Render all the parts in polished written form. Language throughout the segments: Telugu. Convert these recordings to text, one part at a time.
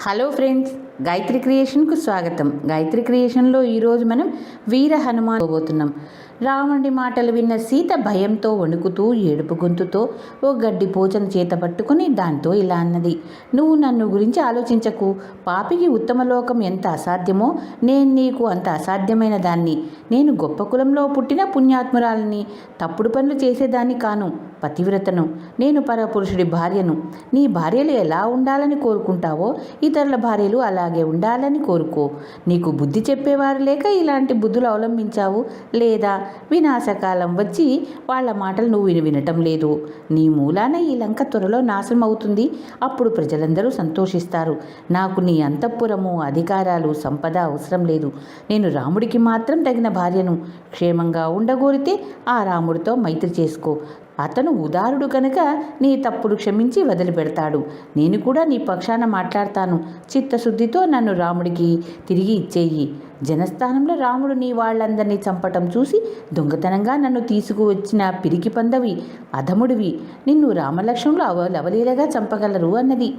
హలో ఫ్రెండ్స్, గాయత్రి క్రియేషన్కు స్వాగతం. గాయత్రి క్రియేషన్లో ఈరోజు మనం వీర హనుమాన్ పోబోతున్నాం. రావణుడి మాటలు విన్న సీత భయంతో వణుకుతూ ఏడుపు గొంతుతో ఓ గడ్డి పోచను చేత పట్టుకుని దాంతో ఇలా అన్నది: నువ్వు నన్ను గురించి ఆలోచించకు. పాపికి ఉత్తమ లోకం ఎంత అసాధ్యమో నేను నీకు అంత అసాధ్యమైన దాన్ని. నేను గొప్ప కులంలో పుట్టిన పుణ్యాత్మురాలని, తప్పుడు పనులు చేసేదాన్ని కాను, పతివ్రతను. నేను పరపురుషుడి భార్యను. నీ భార్యలు ఎలా ఉండాలని కోరుకుంటావో ఇతరుల భార్యలు అలాగే ఉండాలని కోరుకో. నీకు బుద్ధి చెప్పేవారు లేక ఇలాంటి బుద్ధులు అవలంబించావు, లేదా వినాశకాలం వచ్చి వాళ్ళ మాటలు నువ్వు వినటం లేదు. నీ మూలాన ఈ లంక త్వరలో నాశనం అవుతుంది. అప్పుడు ప్రజలందరూ సంతోషిస్తారు. నాకు నీ అంతఃపురము, అధికారాలు, సంపద అవసరం లేదు. నేను రాముడికి మాత్రం తగిన భార్యను. క్షేమంగా ఉండగోరితే ఆ రాముడితో మైత్రి చేసుకో. అతను ఉదారుడు కనుక నీ తప్పుడు క్షమించి వదిలిపెడతాడు. నేను కూడా నీ పక్షాన మాట్లాడతాను. చిత్తశుద్ధితో నన్ను రాముడికి తిరిగి ఇచ్చేయి. జనస్థానంలో రాముడు నీ వాళ్ళందరినీ చంపటం చూసి దొంగతనంగా నన్ను తీసుకువచ్చిన పిరికి పందవి, అధముడివి. నిన్ను రామలక్ష్మణులు అవలీలగా చంపగలరు అన్నది.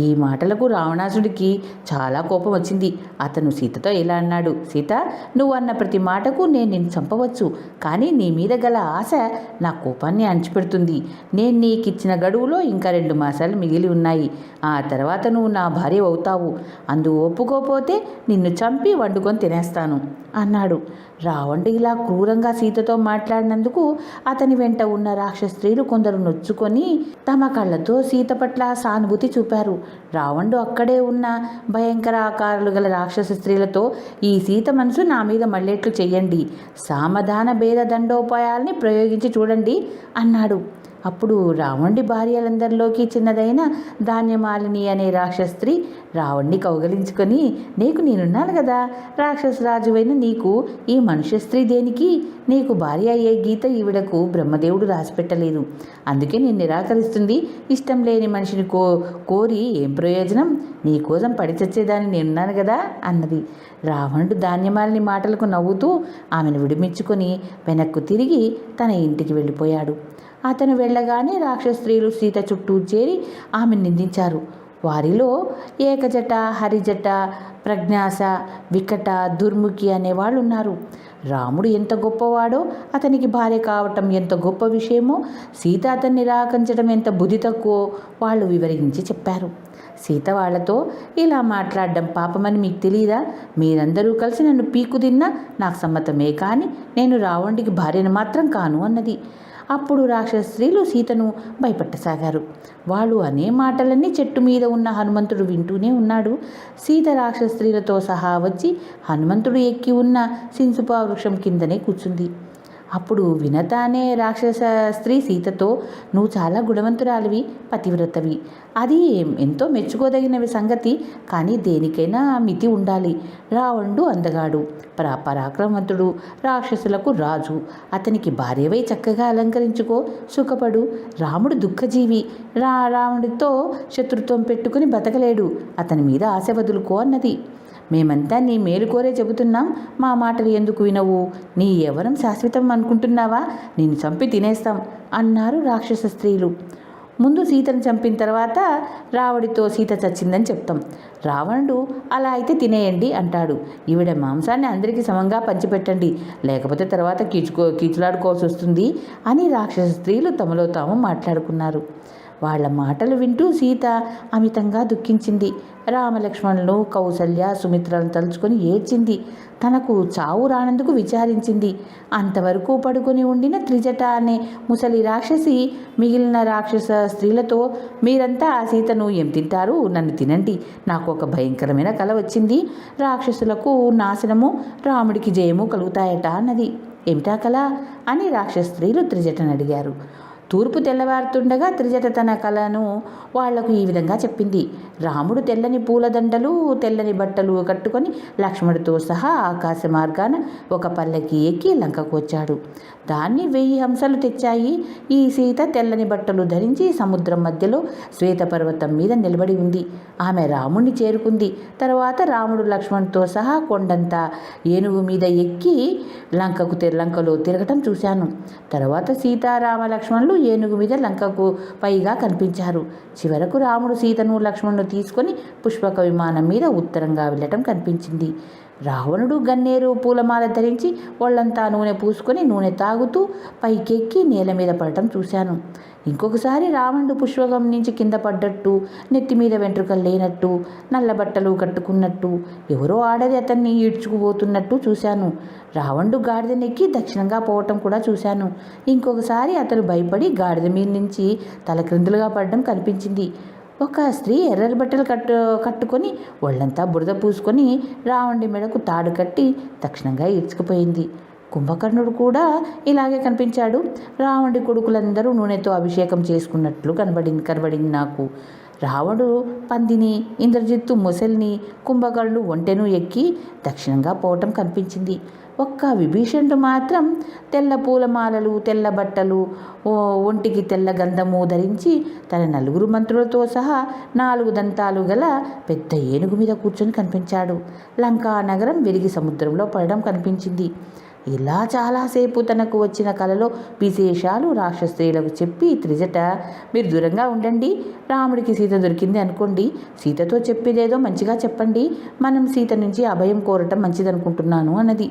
ఈ మాటలకు రావణాసుడికి చాలా కోపం వచ్చింది. అతను సీతతో ఇలా అన్నాడు: సీత, నువ్వు అన్న ప్రతి మాటకు నేను నిన్ను చంపవచ్చు, కానీ నీ మీద గల ఆశ నా కోపాన్ని అణిచిపెడుతుంది. నేను నీకిచ్చిన గడువులో ఇంకా 2 మాసాలు మిగిలి ఉన్నాయి. ఆ తర్వాత నువ్వు నా భార్య అవుతావు. అందు ఒప్పుకోపోతే నిన్ను చంపి వండుకొని తినేస్తాను అన్నాడు. రావణుడు ఇలా క్రూరంగా సీతతో మాట్లాడినందుకు అతని వెంట ఉన్న రాక్షస స్త్రీలు కొందరు నొచ్చుకొని తమ కళ్ళతో సీత పట్ల సానుభూతి చూపారు. రావణుడు అక్కడే ఉన్న భయంకర ఆకారాలు గల రాక్షస స్త్రీలతో, ఈ సీత మనసు నా మీద మళ్ళేట్లు చెయ్యండి, సామధాన భేద దండోపాయాల్ని ప్రయోగించి చూడండి అన్నాడు. అప్పుడు రావణుడి భార్యలందరిలోకి చిన్నదైన ధాన్యమాలిని అనే రాక్షస స్త్రీ రావణ్ణి కౌగలించుకొని, నీకు నేనున్నాను కదా, రాక్షసరాజువైన నీకు ఈ మనుష్య స్త్రీ దేనికి? నీకు భార్య అయ్యే గీత ఈవిడకు బ్రహ్మదేవుడు రాసిపెట్టలేదు, అందుకే నేను నిరాకరిస్తుంది. ఇష్టం లేని మనిషిని కోరి ఏం ప్రయోజనం? నీకోసం పడి చచ్చేదాన్ని నేనున్నాను కదా అన్నది. రావణుడు ధాన్యమాలిని మాటలకు నవ్వుతూ ఆమెను విడిపించుకొని వెనక్కు తిరిగి తన ఇంటికి వెళ్ళిపోయాడు. అతను వెళ్ళగానే రాక్షస స్త్రీలు సీత చుట్టూ చేరి ఆమెను నిందించారు. వారిలో ఏకజట, హరిజట, ప్రజ్ఞాస, వికట, దుర్ముఖి అనేవాళ్ళు ఉన్నారు. రాముడు ఎంత గొప్పవాడో, అతనికి భార్య కావటం ఎంత గొప్ప విషయమో, సీత అతన్ని నిరాకరించడం ఎంత బుద్ధి తక్కువో వాళ్ళు వివరించి చెప్పారు. సీత వాళ్లతో, ఇలా మాట్లాడడం పాపమని మీకు తెలియదా? మీరందరూ కలిసి నన్ను పీకు తిన్నా నాకు సమ్మతమే, కానీ నేను రావణుడికి భార్యను మాత్రం కాను అన్నది. అప్పుడు రాక్షస స్త్రీలు సీతను భయపెట్టసాగారు. వాళ్ళు అనే మాటలన్నీ చెట్టు మీద ఉన్న హనుమంతుడు వింటూనే ఉన్నాడు. సీత రాక్షస స్త్రీలతో సహా వచ్చి హనుమంతుడు ఎక్కి ఉన్న సింసుపా వృక్షం కిందనే కూర్చుంది. అప్పుడు వినత అనే రాక్షస స్త్రీ సీతతో, నువ్వు చాలా గుణవంతురాలివి, పతివ్రతవి. అది ఎంతో మెచ్చుకోదగిన సంగతి, కానీ దేనికైనా మితి ఉండాలి. రావణుడు అందగాడు, పరాక్రమవంతుడు, రాక్షసులకు రాజు. అతనికి భార్యవై చక్కగా అలంకరించుకో, సుఖపడు. రాముడు దుఃఖజీవి, రావణుడితో శత్రుత్వం పెట్టుకుని బతకలేడు. అతని మీద ఆశ వదులుకో అన్నది. మేమంతా నీ మేలు కోరే చెబుతున్నాం, మా మాటలు ఎందుకు వినవు? నీ ఎవరం శాశ్వతం అనుకుంటున్నావా? నిన్ను చంపి తినేస్తాం అన్నారు రాక్షస స్త్రీలు. ముందు సీతను చంపిన తర్వాత రావణుడితో సీత చచ్చిందని చెప్తాం. రావణుడు అలా అయితే తినేయండి అంటాడు. ఈవిడ మాంసాన్ని అందరికీ సమంగా పంచిపెట్టండి, లేకపోతే తర్వాత కీచులాడుకోవాల్సి వస్తుంది అని రాక్షస స్త్రీలు తమలో తాము మాట్లాడుకున్నారు. వాళ్ళ మాటలు వింటూ సీత అమితంగా దుఃఖించింది. రామలక్ష్మణులను, కౌసల్య, సుమిత్రలను తలుచుకొని ఏడ్చింది. తనకు చావు రానందుకు విచారించింది. అంతవరకు పడుకొని ఉండిన త్రిజట అనే ముసలి రాక్షసి మిగిలిన రాక్షస స్త్రీలతో, మీరంతా ఆ సీతను ఏం తింటారు? నన్ను తినండి. నాకు ఒక భయంకరమైన కల వచ్చింది. రాక్షసులకు నాశనము, రాముడికి జయము కలుగుతాయట అన్నది. ఏమిటా కల అని రాక్షస స్త్రీలు త్రిజటను అడిగారు. తూర్పు తెల్లవారుతుండగా త్రిజట తన కలను వాళ్లకు ఈ విధంగా చెప్పింది. రాముడు తెల్లని పూలదండలు, తెల్లని బట్టలు కట్టుకొని లక్ష్మణుడితో సహా ఆకాశ మార్గాన ఒక పల్లకి ఎక్కి లంకకు వచ్చాడు. దాన్ని 1000 హంసలు తెచ్చాయి. ఈ సీత తెల్లని బట్టలు ధరించి సముద్రం మధ్యలో శ్వేతపర్వతం మీద నిలబడి ఉంది. ఆమె రాముణ్ణి చేరుకుంది. తర్వాత రాముడు లక్ష్మణుడితో సహా కొండంతా ఏనుగు మీద ఎక్కి లంకలో తిరగటం చూశాను. తర్వాత సీతారామ లక్ష్మణులు ఏనుగు మీద లంకకు పైగా కనిపించారు. చివరకు రాముడు సీతను లక్ష్మణును తీసుకొని పుష్పక విమానం మీద ఉత్తరంగా వెళ్ళటం కనిపించింది. రావణుడు గన్నేరు పూలమాల ధరించి ఒళ్ళంతా నూనె పూసుకొని నూనె తాగుతూ పైకెక్కి నేల మీద పడటం చూశాను. ఇంకొకసారి రావణుడు పుష్పకం నుంచి కింద పడ్డట్టు, నెత్తి మీద వెంట్రుకలు లేనట్టు, నల్ల బట్టలు కట్టుకున్నట్టు, ఎవరో ఆడది అతన్ని ఈడ్చుకుపోతున్నట్టు చూశాను. రావణుడు గాడిదనెక్కి దక్షిణంగా పోవటం కూడా చూశాను. ఇంకొకసారి అతను భయపడి గాడిద మీద నుంచి తల క్రిందులుగా పడడం కనిపించింది. ఒక స్త్రీ ఎర్రని బట్టలు కట్టుకొని ఒళ్ళంతా బురద పూసుకొని రావణుడి మెడకు తాడు కట్టి దక్షిణంగా ఈడ్చుకుపోయింది. కుంభకర్ణుడు కూడా ఇలాగే కనిపించాడు. రావణుడి కొడుకులందరూ నూనెతో అభిషేకం చేసుకున్నట్లు కనబడింది నాకు. రావణుడు పందిని, ఇంద్రజిత్తు మొసలిని, కుంభకర్ణుడు ఒంటెను ఎక్కి దక్షిణంగా పోవటం కనిపించింది. ఒక్క విభీషణుడు మాత్రం తెల్ల పూలమాలలు, తెల్ల బట్టలు, ఒంటికి తెల్ల గంధము ధరించి తన 4 మంత్రులతో సహా 4 దంతాలు గల పెద్ద ఏనుగు మీద కూర్చొని కనిపించాడు. లంకా నగరం వెలిగి సముద్రంలో పడడం కనిపించింది. ఇలా చాలాసేపు తనకు వచ్చిన కలలో విశేషాలు రాక్షస్త్రీలకు చెప్పి త్రిజట, మీరు దూరంగా ఉండండి, రాముడికి సీత దొరికింది అనుకోండి, సీతతో చెప్పేదేదో మంచిగా చెప్పండి, మనం సీత నుంచి అభయం కోరటం మంచిదనుకుంటున్నాను అన్నది.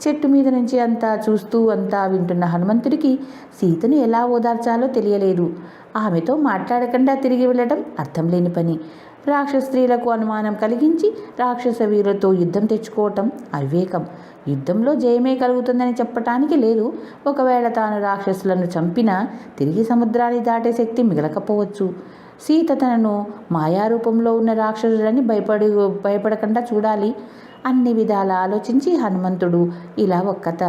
చెట్టు మీద నుంచి అంతా చూస్తూ అంతా వింటున్న హనుమంతుడికి సీతను ఎలా ఓదార్చాలో తెలియలేదు. ఆమెతో మాట్లాడకుండా తిరిగి వెళ్ళడం అర్థం లేని పని. రాక్షస్త్రీలకు అనుమానం కలిగించి రాక్షస వీరులతో యుద్ధం తెచ్చుకోవటం అవివేకం. యుద్ధంలో జయమే కలుగుతుందని చెప్పటానికి లేదు. ఒకవేళ తాను రాక్షసులను చంపినా తిరిగి సముద్రాన్ని దాటే శక్తి మిగలకపోవచ్చు. సీత తనను మాయారూపంలో ఉన్న రాక్షసులని భయపడకుండా చూడాలి. అన్ని విధాలా ఆలోచించి హనుమంతుడు ఇలా ఒక కథ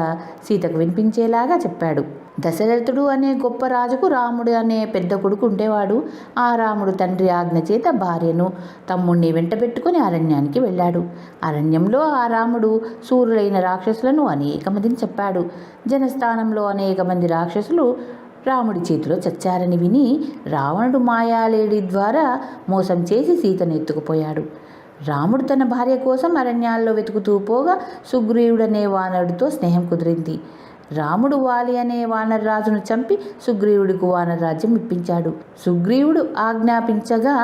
సీతకు వినిపించేలాగా చెప్పాడు. దశరథుడు అనే గొప్ప రాజుకు రాముడు అనే పెద్ద కొడుకు ఉండేవాడు. ఆ రాముడు తండ్రి ఆజ్ఞ చేత భార్యను, తమ్ముణ్ణి వెంటబెట్టుకుని అరణ్యానికి వెళ్ళాడు. అరణ్యంలో ఆ రాముడు శూరులైన రాక్షసులను అనేక మందిని చెప్పాడు. జనస్థానంలో అనేక మంది రాక్షసులు రాముడి చేతిలో చచ్చారని విని రావణుడు మాయాలేడి ద్వారా మోసం చేసి సీతను ఎత్తుకుపోయాడు. రాముడు తన భార్య కోసం అరణ్యాల్లో వెతుకుతూ పోగా సుగ్రీవుడనే వానరుడితో స్నేహం కుదిరింది. రాముడు వాలి అనే వానరరాజును చంపి సుగ్రీవుడికి వానరరాజ్యం ఇప్పించాడు. సుగ్రీవుడు ఆజ్ఞాపించగా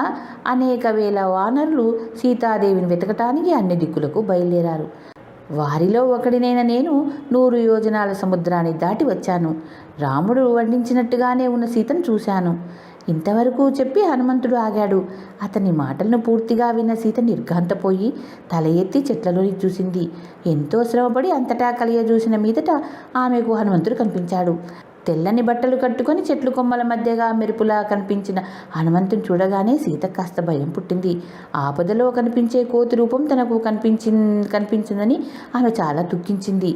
అనేక వేల వానరులు సీతాదేవిని వెతకటానికి అన్ని దిక్కులకు బయలుదేరారు. వారిలో ఒకడినైన నేను 100 యోజనాల సముద్రాన్ని దాటి వచ్చాను. రాముడు వర్ణించినట్టుగానే ఉన్న సీతను చూశాను. ఇంతవరకు చెప్పి హనుమంతుడు ఆగాడు. అతని మాటలను పూర్తిగా విన్న సీత నిర్ఘాంతపోయి తల ఎత్తి చెట్లలోని చూసింది. ఎంతో శ్రమపడి అంతటా కలియజూసిన మీదట ఆమెకు హనుమంతుడు కనిపించాడు. తెల్లని బట్టలు కట్టుకొని చెట్లు కొమ్మల మధ్యగా మెరుపులా కనిపించిన హనుమంతుని చూడగానే సీత కాస్త భయం పుట్టింది. ఆపదలో కనిపించే కోతి రూపం తనకు కనిపించిందని ఆమె చాలా దుఃఖించింది.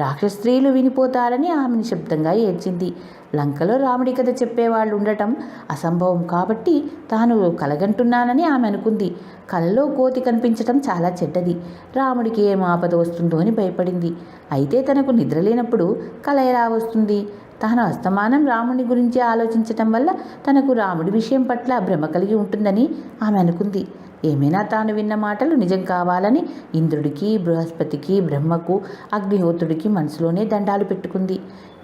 రాక్షస్త్రీలు వినిపోతారని ఆమె నిశ్శబ్దంగా ఏడ్చింది. లంకలో రాముడి కథ చెప్పేవాళ్ళు ఉండటం అసంభవం కాబట్టి తాను కలగంటున్నానని ఆమె అనుకుంది. కలలో కోతి కనిపించటం చాలా చెడ్డది. రాముడికి ఏం ఆపద వస్తుందో అని భయపడింది. అయితే తనకు నిద్రలేనప్పుడు కల ఎలా వస్తుంది? తాను అస్తమానం రాముడి గురించి ఆలోచించటం వల్ల తనకు రాముడి విషయం పట్ల భ్రమ కలిగి ఉంటుందని ఆమె అనుకుంది. ఏమైనా తాను విన్న మాటలు నిజం కావాలని ఇంద్రుడికి, బృహస్పతికి, బ్రహ్మకు, అగ్నిహోత్రుడికి మనసులోనే దండాలు పెట్టుకుంది.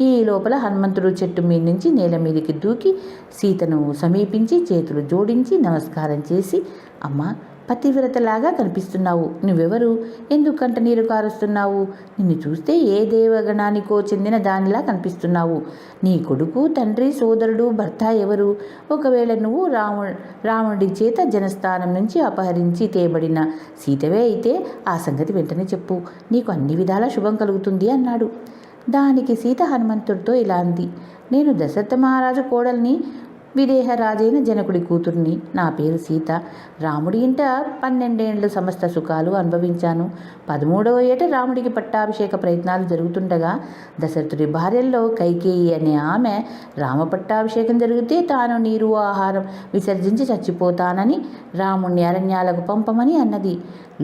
ఈ లోపల హనుమంతుడు చెట్టు మీద నుంచి నేల మీదకి దూకి సీతను సమీపించి చేతులు జోడించి నమస్కారం చేసి, అమ్మా, పతివ్రతలాగా కనిపిస్తున్నావు. నువ్వెవరు? ఎందుకు కంట నీరు కారుస్తున్నావు? నిన్ను చూస్తే ఏ దేవగణానికో చెందిన దానిలా కనిపిస్తున్నావు. నీ కొడుకు, తండ్రి, సోదరుడు, భర్త ఎవరు? ఒకవేళ నువ్వు రావణుడి చేత జనస్థానం నుంచి అపహరించి తేబడిన సీతవే అయితే ఆ సంగతి వెంటనే చెప్పు. నీకు అన్ని విధాలా శుభం కలుగుతుంది అన్నాడు. దానికి సీత హనుమంతుడితో ఇలా అంది. నేను దశరథ మహారాజు కోడల్ని, విదేహరాజైన జనకుడి కూతుర్ని. నా పేరు సీత. రాముడి ఇంట 12 ఏళ్ళు సమస్త సుఖాలు అనుభవించాను. 13వ ఏట రాముడికి పట్టాభిషేక ప్రయత్నాలు జరుగుతుండగా దశరథుడి భార్యల్లో కైకేయి అనే ఆమె రామ పట్టాభిషేకం జరిగితే తాను నీరు ఆహారం విసర్జించి చచ్చిపోతానని రాముణ్ణి అరణ్యాలకు పంపమని అన్నది.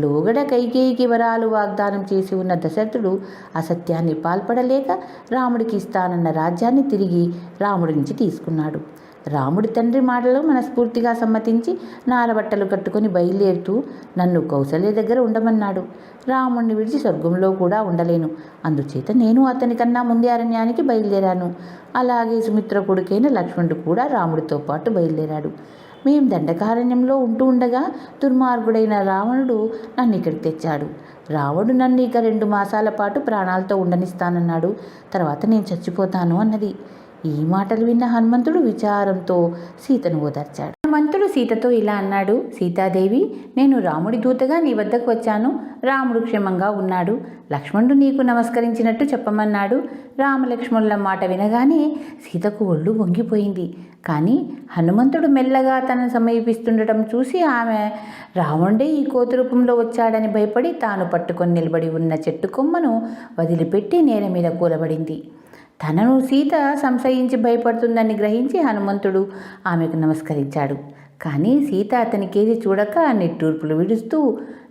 లోగడ కైకేయికి వరాలు వాగ్దానం చేసి ఉన్న దశరథుడు అసత్యాన్ని పాల్పడలేక రాముడికి ఇస్తానన్న రాజ్యాన్ని తిరిగి రాముడి నుంచి తీసుకున్నాడు. రాముడి తండ్రి మాటలు మనస్ఫూర్తిగా సమ్మతించి నారబట్టలు కట్టుకొని బయలుదేరుతూ నన్ను కౌసల్య దగ్గర ఉండమన్నాడు. రాముణ్ణి విడిచి స్వర్గంలో కూడా ఉండలేను. అందుచేత నేను అతనికన్నా ముందే అరణ్యానికి బయలుదేరాను. అలాగే సుమిత్ర కొడుకైన లక్ష్మణుడు కూడా రాముడితో పాటు బయలుదేరాడు. మేం దండకారణ్యంలో ఉంటూ ఉండగా దుర్మార్గుడైన రావణుడు నన్ను ఇక్కడికి తెచ్చాడు. రావణుడు నన్ను ఇక 2 మాసాల పాటు ప్రాణాలతో ఉండనిస్తానన్నాడు. తర్వాత నేను చచ్చిపోతాను అన్నది. ఈ మాటలు విన్న హనుమంతుడు విచారంతో సీతను ఓదార్చాడు. హనుమంతుడు సీతతో ఇలా అన్నాడు. సీతాదేవి, నేను రాముడి దూతగా నీ వద్దకు వచ్చాను. రాముడు క్షేమంగా ఉన్నాడు. లక్ష్మణుడు నీకు నమస్కరించినట్టు చెప్పమన్నాడు. రామలక్ష్మణుల మాట వినగానే సీతకు ఒళ్ళు వంగిపోయింది. కానీ హనుమంతుడు మెల్లగా తనను సమీపిస్తుండటం చూసి ఆమె రావణుడే ఈ కోతి రూపంలో వచ్చాడని భయపడి తాను పట్టుకొని నిలబడి ఉన్న చెట్టు కొమ్మను వదిలిపెట్టి నేల మీద కూలబడింది. తనను సీత సంశయించి భయపడుతుందని గ్రహించి హనుమంతుడు ఆమెకు నమస్కరించాడు. కానీ సీత అతనికేది చూడక నిట్టూర్పులు విడుస్తూ,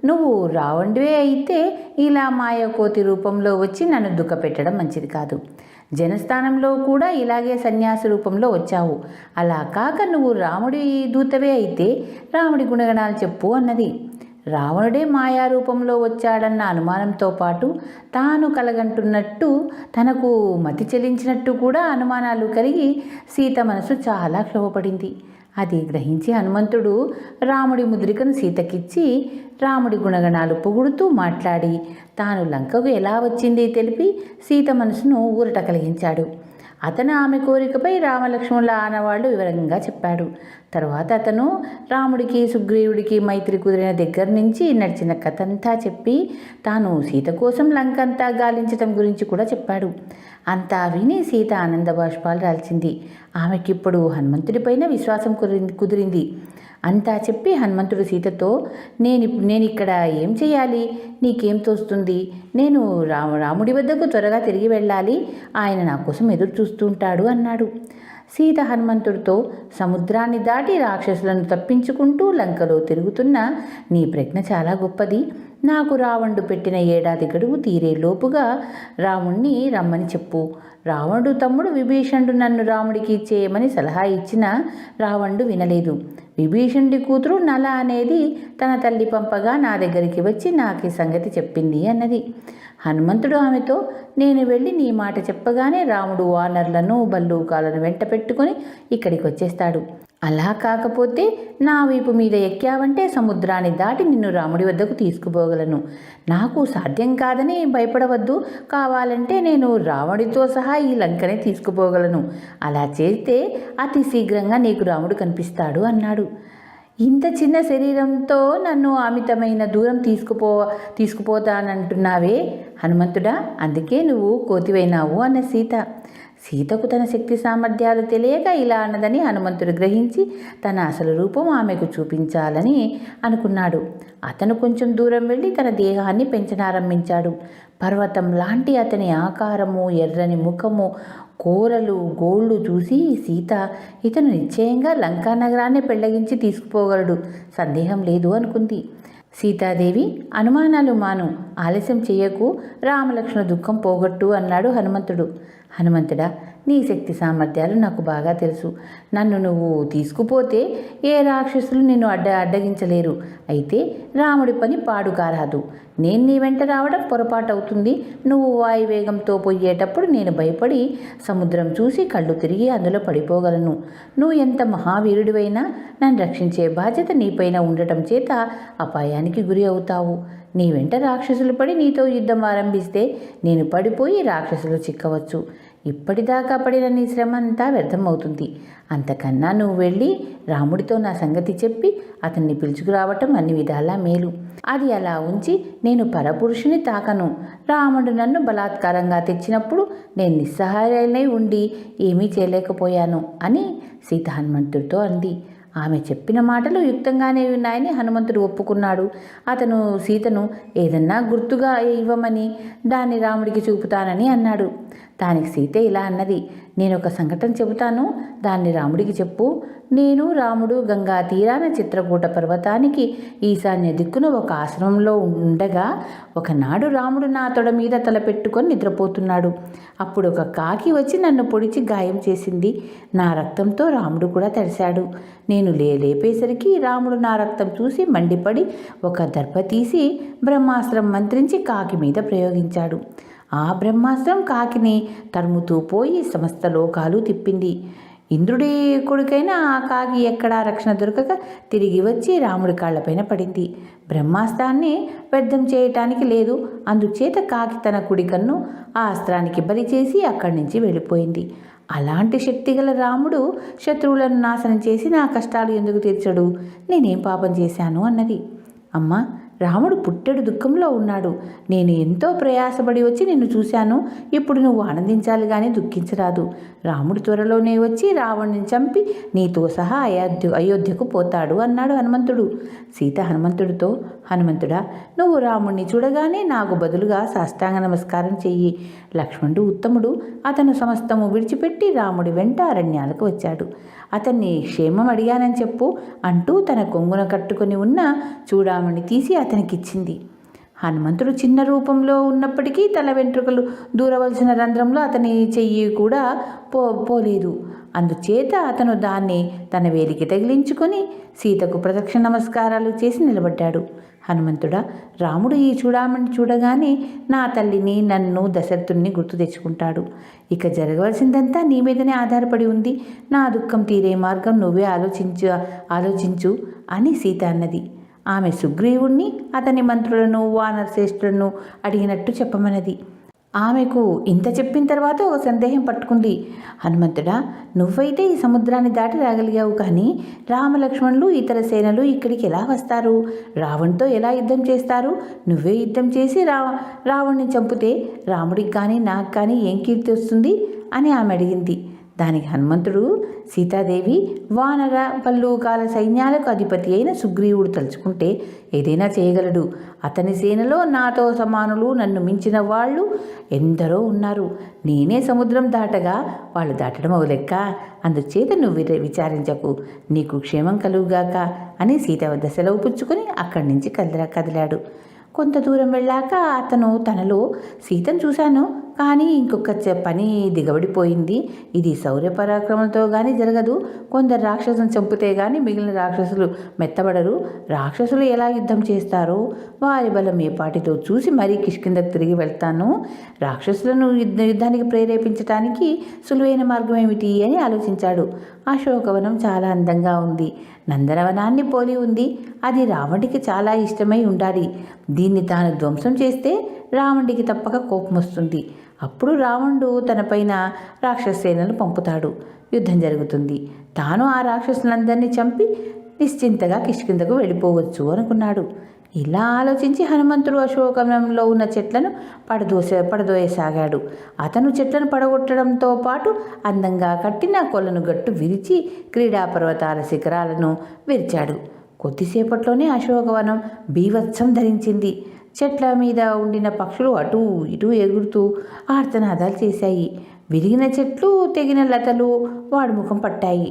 నువ్వు రావణుడివే అయితే ఇలా మాయకోతి రూపంలో వచ్చి నన్ను దుఃఖపెట్టడం మంచిది కాదు. జనస్థానంలో కూడా ఇలాగే సన్యాసి రూపంలో వచ్చావు. అలా కాక నువ్వు రాముడి దూతవే అయితే రాముడి గుణగణాలు చెప్పు అన్నది. రావణుడే మాయారూపంలో వచ్చాడన్న అనుమానంతో పాటు తాను కలగంటున్నట్టు తనకు మతి చెలించినట్టు కూడా అనుమానాలు కలిగి సీత మనసు చాలా క్షోభపడింది. అది గ్రహించి హనుమంతుడు రాముడి ముద్రికను సీతకిచ్చి రాముడి గుణగణాలు పొగుడుతూ మాట్లాడి తాను లంకకు ఎలా వచ్చింది తెలిపి సీత మనసును ఊరట కలిగించాడు. అతను ఆమె కోరికపై రామలక్ష్మణుల ఆనవాళ్లు వివరంగా చెప్పాడు. తరువాత అతను రాముడికి సుగ్రీవుడికి మైత్రి కుదిరిన దగ్గర నుంచి నడిచిన కథంతా చెప్పి తాను సీత కోసం లంకంతా గాలించటం గురించి కూడా చెప్పాడు. అంతా విని సీత ఆనంద బాష్పాలు రాల్చింది. ఆమెకిప్పుడు హనుమంతుడిపైన విశ్వాసం కుదిరింది. అంతా చెప్పి హనుమంతుడు సీతతో, నేనిక్కడ ఏం చేయాలి? నీకేం తోస్తుంది? నేను రాముడి వద్దకు త్వరగా తిరిగి వెళ్ళాలి. ఆయన నా కోసం ఎదురు చూస్తుంటాడు అన్నాడు. సీత హనుమంతుడితో, సముద్రాన్ని దాటి రాక్షసులను తప్పించుకుంటూ లంకలో తిరుగుతున్న నీ ప్రజ్ఞ చాలా గొప్పది. నాకు రావణుడు పెట్టిన ఏడాది గడువు తీరే లోపుగా రాముణ్ణి రమ్మని చెప్పు. రావణుడు తమ్ముడు విభీషణుడు నన్ను రాముడికి ఇచ్చేయమని సలహా ఇచ్చినా రావణుడు వినలేదు. విభీషణుడి కూతురు నల అనేది తన తల్లి పంపగా నా దగ్గరికి వచ్చి నాకు ఈ సంగతి చెప్పింది అన్నది. హనుమంతుడు ఆమెతో, నేను వెళ్ళి నీ మాట చెప్పగానే రాముడు వానర్లను బల్లూకాలను వెంట పెట్టుకొని ఇక్కడికి వచ్చేస్తాడు. అలా కాకపోతే నా వీపు మీద ఎక్కావంటే సముద్రాన్ని దాటి నిన్ను రాముడి వద్దకు తీసుకుపోగలను. నాకు సాధ్యం కాదని భయపడవద్దు. కావాలంటే నేను రాముడితో సహా ఈ లంకనే తీసుకుపోగలను. అలా చేస్తే అతి శీఘ్రంగా నీకు రాముడు కనిపిస్తాడు అన్నాడు. ఇంత చిన్న శరీరంతో నన్ను అమితమైన దూరం తీసుకుపోతానంటున్నావే హనుమంతుడా, అందుకే నువ్వు కోతివైనావు అన్న సీత. సీతకు తన శక్తి సామర్థ్యాలు తెలియక ఇలా అన్నదని హనుమంతుడు గ్రహించి తన అసలు రూపం ఆమెకు చూపించాలని అనుకున్నాడు. అతను కొంచెం దూరం వెళ్ళి తన దేహాన్ని పెంచనారంభించాడు. పర్వతం లాంటి అతని ఆకారము, ఎర్రని ముఖము, కోరలు, గోళ్ళు చూసి సీత ఇతను నిశ్చయంగా లంకా నగరాన్ని పెళ్లగించి తీసుకుపోగలడు, సందేహం లేదు అనుకుంది. సీతాదేవి, అనుమానాలు మాను, ఆలస్యం చేయకు, రామలక్ష్మణ దుఃఖం పోగొట్టు అన్నాడు హనుమంతుడు. హనుమంతుడా, నీ శక్తి సామర్థ్యాలు నాకు బాగా తెలుసు. నన్ను నువ్వు తీసుకుపోతే ఏ రాక్షసులు నిన్ను అడ్డగించలేరు. అయితే రాముడి పని పాడు కారాదు. నేను నీ వెంట రావడం పొరపాటు అవుతుంది. నువ్వు వాయువేగంతో పోయేటప్పుడు నేను భయపడి సముద్రం చూసి కళ్ళు తిరిగి అందులో పడిపోగలను. నువ్వు ఎంత మహావీరుడివైనా నన్ను రక్షించే బాధ్యత నీపైన ఉండటం చేత అపాయానికి గురి అవుతావు. నీ వెంట రాక్షసులు పడి నీతో యుద్ధం ఆరంభిస్తే నేను పడిపోయి రాక్షసులు చిక్కవచ్చు. ఇప్పటిదాకా పడిన నీ శ్రమ అంతా వ్యర్థమవుతుంది. అంతకన్నా నువ్వు వెళ్ళి రాముడితో నా సంగతి చెప్పి అతన్ని పిలుచుకురావటం అన్ని విధాలా మేలు. అది అలా ఉంచి నేను పరపురుషుని తాకను. రాముడు నన్ను బలాత్కారంగా తెచ్చినప్పుడు నేను నిస్సహాయులై ఉండి ఏమీ చేయలేకపోయాను అని సీత హనుమంతుడితో అంది. ఆమె చెప్పిన మాటలు యుక్తంగానే ఉన్నాయని హనుమంతుడు ఒప్పుకున్నాడు. అతను సీతను ఏదన్నా గుర్తుగా ఇవ్వమని దాన్ని రాముడికి చూపుతానని అన్నాడు. దానికి సీత ఇలా అన్నది, నేను ఒక సంఘటన చెబుతాను, దాన్ని రాముడికి చెప్పు. నేను రాముడు గంగా తీరాన చిత్రకూట పర్వతానికి ఈశాన్య దిక్కున ఒక ఆశ్రమంలో ఉండగా ఒకనాడు రాముడు నా తొడ మీద తలపెట్టుకొని నిద్రపోతున్నాడు. అప్పుడు ఒక కాకి వచ్చి నన్ను పొడిచి గాయం చేసింది. నా రక్తంతో రాముడు కూడా తడిశాడు. నేను లేపేసరికి రాముడు నా రక్తం చూసి మండిపడి ఒక దర్భ తీసి బ్రహ్మాస్త్రం మంత్రించి కాకి మీద ప్రయోగించాడు. ఆ బ్రహ్మాస్త్రం కాకిని తరుముతూ పోయి సమస్త లోకాలు తిప్పింది. ఇంద్రుడి కొడుకైన ఆ కాకి ఎక్కడా రక్షణ దొరకక తిరిగి వచ్చి రాముడి కాళ్లపైన పడింది. బ్రహ్మాస్త్రాన్ని వ్యర్థం చేయటానికి లేదు. అందుచేత కాకి తన కుడి కన్ను ఆ అస్త్రానికి బలి చేసి అక్కడి నుంచి వెళ్ళిపోయింది. అలాంటి శక్తిగల రాముడు శత్రువులను నాశనం చేసి నా కష్టాలు ఎందుకు తీర్చడు? నేనేం పాపం చేశాను అన్నది. అమ్మ, రాముడు పుట్టెడు దుఃఖంలో ఉన్నాడు. నేను ఎంతో ప్రయాసపడి వచ్చి నిన్ను చూశాను. ఇప్పుడు నువ్వు ఆనందించాలి కానీ దుఃఖించరాదు. రాముడు త్వరలోనే వచ్చి రావణ్ణి చంపి నీతో సహా అయోధ్యకు పోతాడు అన్నాడు హనుమంతుడు. సీత హనుమంతుడితో, హనుమంతుడా, నువ్వు రాముణ్ణి చూడగానే నాకు బదులుగా సాష్టాంగ నమస్కారం చెయ్యి. లక్ష్మణుడు ఉత్తముడు. అతను సమస్తము విడిచిపెట్టి రాముడి వెంట అరణ్యాలకు వచ్చాడు. అతన్ని క్షేమం అడిగానని చెప్పు అంటూ తన కొంగున కట్టుకొని ఉన్న చూడామణి తీసి అతనికిచ్చింది. హనుమంతుడు చిన్న రూపంలో ఉన్నప్పటికీ తల వెంట్రుకలు దూరవలసిన రంధ్రంలో అతని చెయ్యి కూడా పోలేదు. అందుచేత అతను దాన్ని తన వేలికి తగిలించుకొని సీతకు ప్రదక్షిణ నమస్కారాలు చేసి నిలబడ్డాడు. హనుమంతుడా, రాముడు ఈ చూడామణి చూడగానే నా తల్లిని, నన్ను, దశరథుణ్ణి గుర్తు తెచ్చుకుంటాడు. ఇక జరగవలసిందంతా నీ మీదనే ఆధారపడి ఉంది. నా దుఃఖం తీరే మార్గం నువ్వే ఆలోచించు అని సీత అన్నది. ఆమె సుగ్రీవుణ్ణి, అతని మంత్రులను, వానరశ్రేష్ఠులను అడిగినట్టు చెప్పమన్నది. ఆమెకు ఇంత చెప్పిన తర్వాత ఒక సందేహం పట్టుకుంది. హనుమంతుడా, నువ్వైతే ఈ సముద్రాన్ని దాటి రాగలిగావు, కానీ రామలక్ష్మణులు ఇతర సేనలు ఇక్కడికి ఎలా వస్తారు? రావణ్తో ఎలా యుద్ధం చేస్తారు? నువ్వే యుద్ధం చేసి రావణ్ణి చంపితే రాముడికి కానీ నాకు కానీ ఏం కీర్తి వస్తుంది అని ఆమె అడిగింది. దానికి హనుమంతుడు, సీతాదేవి వానర పల్లూకాల సైన్యాలకు అధిపతి అయిన సుగ్రీవుడు తలుచుకుంటే ఏదైనా చేయగలడు. అతని సేనలో నాతో సమానులు, నన్ను మించిన వాళ్ళు ఎందరో ఉన్నారు. నేనే సముద్రం దాటగా వాళ్ళు దాటడం ఒక లెక్క. అందుచేత నువ్వు విచారించకు, నీకు క్షేమం కలుగుగాక అని సీత వద్ద సెలవు పుచ్చుకొని అక్కడి నుంచి కదిలాడు. కొంత దూరం వెళ్ళాక అతను తనలో, సీతను చూశాను, కానీ ఇంకొక పని దిగబడిపోయింది. ఇది శౌర్య పరాక్రమంతో కానీ జరగదు. కొందరు రాక్షసులను చంపితే కానీ మిగిలిన రాక్షసులు మెత్తబడరు. రాక్షసులు ఎలా యుద్ధం చేస్తారో వారి బలం ఏ పాటితో చూసి మరీ కిష్కిందకు తిరిగి వెళ్తాను. రాక్షసులను యుద్ధానికి ప్రేరేపించడానికి సులువైన మార్గం ఏమిటి అని ఆలోచించాడు. అశోకవనం చాలా అందంగా ఉంది. నందనవనాన్ని పోలి ఉంది. అది రావణుడికి చాలా ఇష్టమై ఉండాలి. దీన్ని తాను ధ్వంసం చేస్తే రావణుడికి తప్పక కోపం వస్తుంది. అప్పుడు రావణుడు తనపైన రాక్షసేనలు పంపుతాడు. యుద్ధం జరుగుతుంది. తాను ఆ రాక్షసులందరినీ చంపి నిశ్చింతగా కిష్కిందకు వెళ్ళిపోవచ్చు అనుకున్నాడు. ఇలా ఆలోచించి హనుమంతుడు అశోకవనంలో ఉన్న చెట్లను పడదోయసాగాడు. అతను చెట్లను పడగొట్టడంతో పాటు అందంగా కట్టిన కొలను గట్టు విరిచి క్రీడా పర్వతాల శిఖరాలను విరిచాడు. కొద్దిసేపట్లోనే అశోకవనం బీభత్సం ధరించింది. చెట్ల మీద ఉండిన పక్షులు అటూ ఇటూ ఎగురుతూ ఆర్తనాదాలు చేశాయి. విరిగిన చెట్లు, తెగిన లతలు వాడి ముఖం పట్టాయి.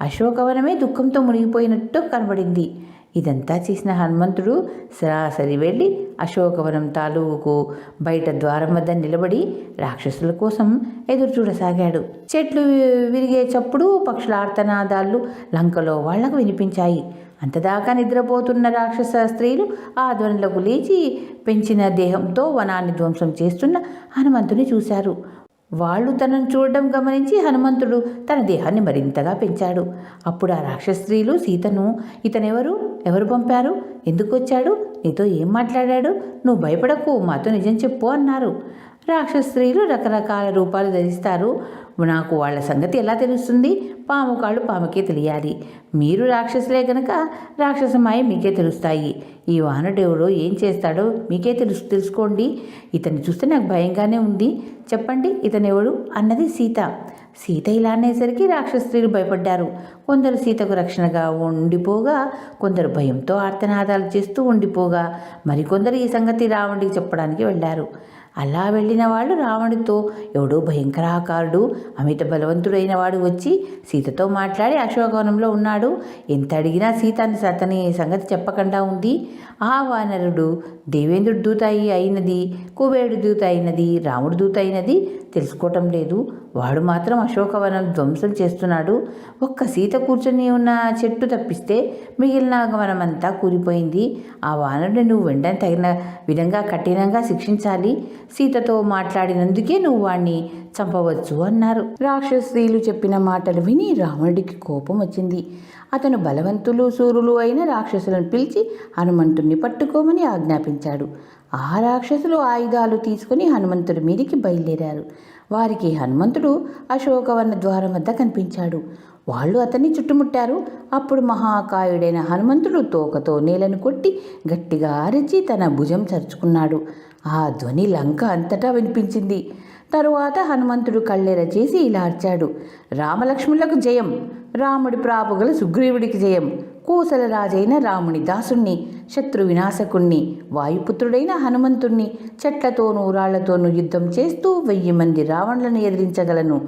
అశోకవనమే దుఃఖంతో మునిగిపోయినట్టు కనబడింది. ఇదంతా చేసిన హనుమంతుడు సరాసరి వెళ్ళి అశోకవనం తాలూకు బయట ద్వారం వద్ద నిలబడి రాక్షసుల కోసం ఎదురు చూడసాగాడు. చెట్లు విరిగే చప్పుడు, పక్షుల ఆర్తనాదాలు లంకలో వాళ్లకు వినిపించాయి. అంతదాకా నిద్రపోతున్న రాక్షస స్త్రీలు ఆ ధ్వనులకు లేచి పెంచిన దేహంతో వనాన్ని ధ్వంసం చేస్తున్న హనుమంతుని చూశారు. వాళ్ళు తనను చూడడం గమనించి హనుమంతుడు తన దేహాన్ని మరింతగా పెంచాడు. అప్పుడు ఆ రాక్షస స్త్రీలు సీతను, ఎవరు పంపారు? ఎందుకు వచ్చాడు? నీతో ఏం మాట్లాడాడు? నువ్వు భయపడకు, మాతో నిజం చెప్పు అన్నారు. రాక్షస స్త్రీలు రకరకాల రూపాలు ధరిస్తారు. నాకు వాళ్ళ సంగతి ఎలా తెలుస్తుంది? పాము కాళ్ళు పాముకే తెలియాలి. మీరు రాక్షసులే గనక రాక్షసమాయ మీకే తెలుస్తాయి. ఈ వానదేవుడు ఏం చేస్తాడో మీకే తెలుసుకోండి. ఇతన్ని చూస్తే నాకు భయంగానే ఉంది. చెప్పండి, ఇతనెవడు అన్నది సీత. సీత ఇలా అనేసరికి రాక్షస స్త్రీలు భయపడ్డారు. కొందరు సీతకు రక్షణగా ఉండిపోగా, కొందరు భయంతో ఆర్తనాదాలు చేస్తూ ఉండిపోగా, మరికొందరు ఈ సంగతి రావణుడికి చెప్పడానికి వెళ్ళారు. అలా వెళ్ళిన వాళ్ళు రావణుడితో ఎవడో భయంకరాకారుడు అమిత బలవంతుడైన వాడు వచ్చి సీతతో మాట్లాడి అశోకవనంలో ఉన్నాడు, ఎంత అడిగినా సీత అతని సంగతి చెప్పకుండా ఉంది. ఆ వానరుడు దేవేంద్రుడి దూత అయినది, కుబేరుడి దూత అయినది, రాముడి దూత అయినది తెలుసుకోవటం లేదు. వాడు మాత్రం అశోకవనం ధ్వంసం చేస్తున్నాడు. ఒక్క సీత కూర్చొని ఉన్న చెట్టు తప్పిస్తే మిగిలిన వనమంతా కూలిపోయింది. ఆ వానరుడిని నువ్వు వెంటనే తగిన విధంగా కఠినంగా శిక్షించాలి. సీతతో మాట్లాడినందుకే నువ్వు వాణ్ణి చంపవచ్చు అన్నారు. రాక్షసీలు చెప్పిన మాటలు విని రావణుడికి కోపం వచ్చింది. అతను బలవంతులు శూరులు అయిన రాక్షసులను పిలిచి హనుమంతుణ్ణి పట్టుకోమని ఆజ్ఞాపించాడు. ఆ రాక్షసులు ఆయుధాలు తీసుకుని హనుమంతుడి మీదికి బయలుదేరారు. వారికి హనుమంతుడు అశోకవన ద్వారం వద్ద కనిపించాడు. వాళ్ళు అతన్ని చుట్టుముట్టారు. అప్పుడు మహాకాయుడైన హనుమంతుడు తోకతో నేలను కొట్టి గట్టిగా అరిచి తన భుజం చరుచుకున్నాడు. ఆ ధ్వని లంక అంతటా వినిపించింది. తరువాత హనుమంతుడు కళ్ళెర చేసి ఇలా అర్చాడు: రామలక్ష్మణులకు జయం, రాముడి ప్రాపుగల సుగ్రీవుడికి జయం, కోసల రాజైన రాముని దాసుణ్ణి, శత్రు వినాశకుణ్ణి, వాయుపుత్రుడైన హనుమంతుణ్ణి చెట్లతోనూ రాళ్లతోనూ యుద్ధం చేస్తూ 1000 మంది రావణులను ఎదిరించగలను.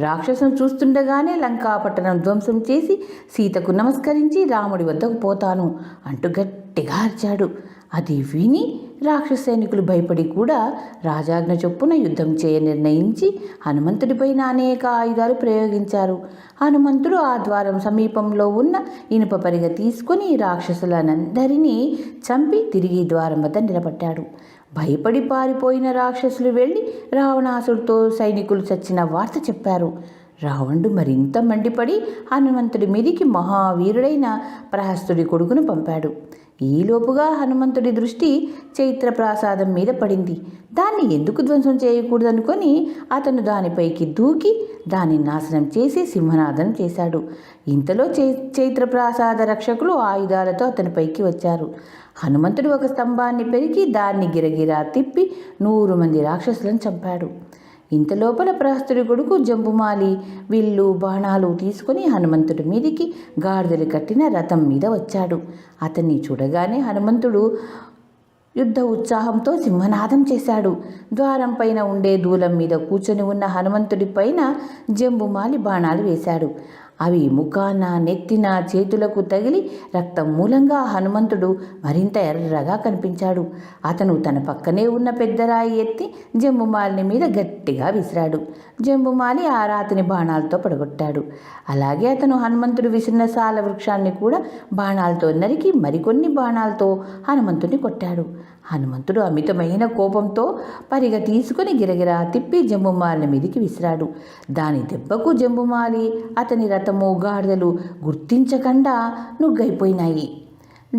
రాక్షసును చూస్తుండగానే లంకాపట్టణం ధ్వంసం చేసి సీతకు నమస్కరించి రాముడి వద్దకు పోతాను అంటూ గట్టిగా అరిచాడు. అది విని రాక్షస సైనికులు భయపడి కూడా రాజాజ్ఞ చొప్పున యుద్ధం చేయ నిర్ణయించి హనుమంతుడిపైన అనేక ఆయుధాలు ప్రయోగించారు. హనుమంతుడు ఆ ద్వారం సమీపంలో ఉన్న ఇనుప పరిగ తీసుకుని రాక్షసులనందరినీ చంపి తిరిగి ద్వారం వద్ద నిలబడ్డాడు. భయపడి పారిపోయిన రాక్షసులు వెళ్ళి రావణాసుడితో సైనికులు చచ్చిన వార్త చెప్పారు. రావణుడు మరింత మండిపడి హనుమంతుడి మీదికి మహావీరుడైన ప్రహస్తుడి కొడుకును పంపాడు. ఈలోపుగా హనుమంతుడి దృష్టి చైత్రప్రాసాదం మీద పడింది. దాన్ని ఎందుకు ధ్వంసం చేయకూడదనుకొని అతను దానిపైకి దూకి దాన్ని నాశనం చేసి సింహనాదం చేశాడు. ఇంతలో చైత్రప్రాసాద రక్షకులు ఆయుధాలతో అతనిపైకి వచ్చారు. హనుమంతుడు ఒక స్తంభాన్ని పెరికి దాన్ని గిరగిరా తిప్పి 100 మంది రాక్షసులను చంపాడు. ఇంతలోపల ప్రహస్తుడి కొడుకు జంబుమాలి విల్లు బాణాలు తీసుకుని హనుమంతుడి మీదికి గాడిదలు కట్టిన రథం మీద వచ్చాడు. అతన్ని చూడగానే హనుమంతుడు యుద్ధ ఉత్సాహంతో సింహనాదం చేశాడు. ద్వారం పైన ఉండే దూలం మీద కూర్చొని ఉన్న హనుమంతుడి పైన జంబుమాలి బాణాలు వేశాడు. అవి ముఖాన, నెత్తిన, చేతులకు తగిలి రక్తం మూలంగా హనుమంతుడు మరింత ఎర్రగా కనిపించాడు. అతను తన పక్కనే ఉన్న పెద్దరాయి ఎత్తి జంబుమాలిని మీద గట్టిగా విసిరాడు. జంబుమాలి ఆ రాతిని బాణాలతో పడగొట్టాడు. అలాగే అతను హనుమంతుడు విసిరిన సాల వృక్షాన్ని కూడా బాణాలతో నరికి మరికొన్ని బాణాలతో హనుమంతుడిని కొట్టాడు. హనుమంతుడు అమితమైన కోపంతో పరిగ తీసుకుని గిరగిరా తిప్పి జంబుమాలిని మీదికి విసిరాడు. దాని దెబ్బకు జంబుమాలి, అతని రథము, గాడిదలు గుర్తించకుండా నుగ్గైపోయినాయి.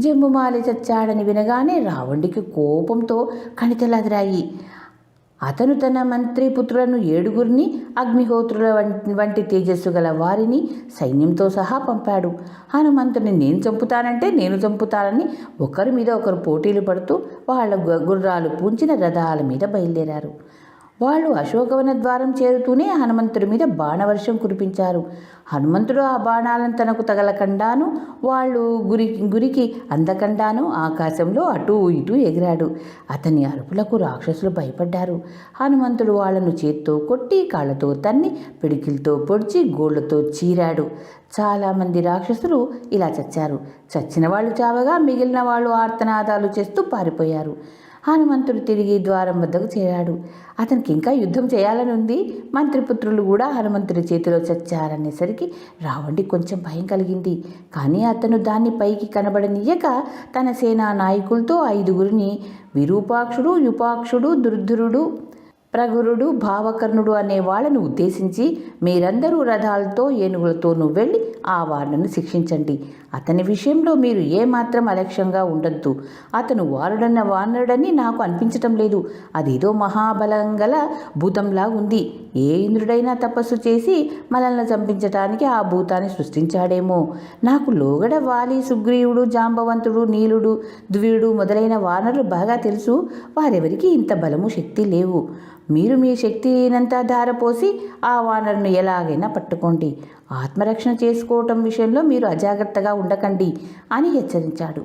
జంబుమాలి చచ్చాడని వినగానే రావణుడికి కోపంతో కణితలదిరాయి. అతను తన మంత్రిపుత్రులను 7 అగ్నిహోత్రుల వంటి తేజస్సు గల వారిని సైన్యంతో సహా పంపాడు. హనుమంతుని నేను చంపుతానంటే నేను చంపుతానని ఒకరి మీద ఒకరు పోటీలు పడుతూ వాళ్ళ గుర్రాలు పూంచిన రథాల మీద బయలుదేరారు. వాళ్ళు అశోకవన ద్వారం చేరుతూనే హనుమంతుడి మీద బాణవర్షం కురిపించారు. హనుమంతుడు ఆ బాణాలను తనకు తగలకుండాను, వాళ్ళు గురికి అందకుండాను ఆకాశంలో అటూ ఇటూ ఎగిరాడు. అతని అరుపులకు రాక్షసులు భయపడ్డారు. హనుమంతుడు వాళ్లను చేత్తో కొట్టి, కాళ్లతో తన్ని, పిడికిలతో పొడిచి, గోళ్లతో చీరాడు. చాలామంది రాక్షసులు ఇలా చచ్చారు. చచ్చిన వాళ్ళు చావగా మిగిలిన వాళ్ళు ఆర్తనాదాలు చేస్తూ పారిపోయారు. హనుమంతుడు తిరిగి ద్వారం వద్దకు చేరాడు. అతనికి ఇంకా యుద్ధం చేయాలని ఉంది. మంత్రిపుత్రులు కూడా హనుమంతుడి చేతిలో చచ్చారనేసరికి రావణుడికి కొంచెం భయం కలిగింది. కానీ అతను దాన్ని పైకి కనబడనీయక తన సేనా నాయకులతో 5 విరూపాక్షుడు, యుపాక్షుడు, దుర్ధరుడు, ప్రగురుడు, భావకర్ణుడు అనే వాళ్ళను ఉద్దేశించి, మీరందరూ రథాలతో, ఏనుగులతోనూ వెళ్ళి ఆ వారులను శిక్షించండి. అతని విషయంలో మీరు ఏమాత్రం అలక్ష్యంగా ఉండొద్దు. అతను వానరుడని నాకు అనిపించటం లేదు. అదేదో మహాబలం గల భూతంలా ఉంది. ఏ ఇంద్రుడైనా తపస్సు చేసి మనల్ని చంపించటానికి ఆ భూతాన్ని సృష్టించాడేమో. నాకు లోగడ వాలి, సుగ్రీవుడు, జాంబవంతుడు, నీలుడు, ద్వియుడు మొదలైన వానరులు బాగా తెలుసు. వారెవరికి ఇంత బలము, శక్తి లేవు. మీరు మీ శక్తినంతా ధారపోసి ఆ వానరును ఎలాగైనా పట్టుకోండి. ఆత్మరక్షణ చేసుకోవటం విషయంలో మీరు అజాగ్రత్తగా ఉండకండి అని హెచ్చరించాడు.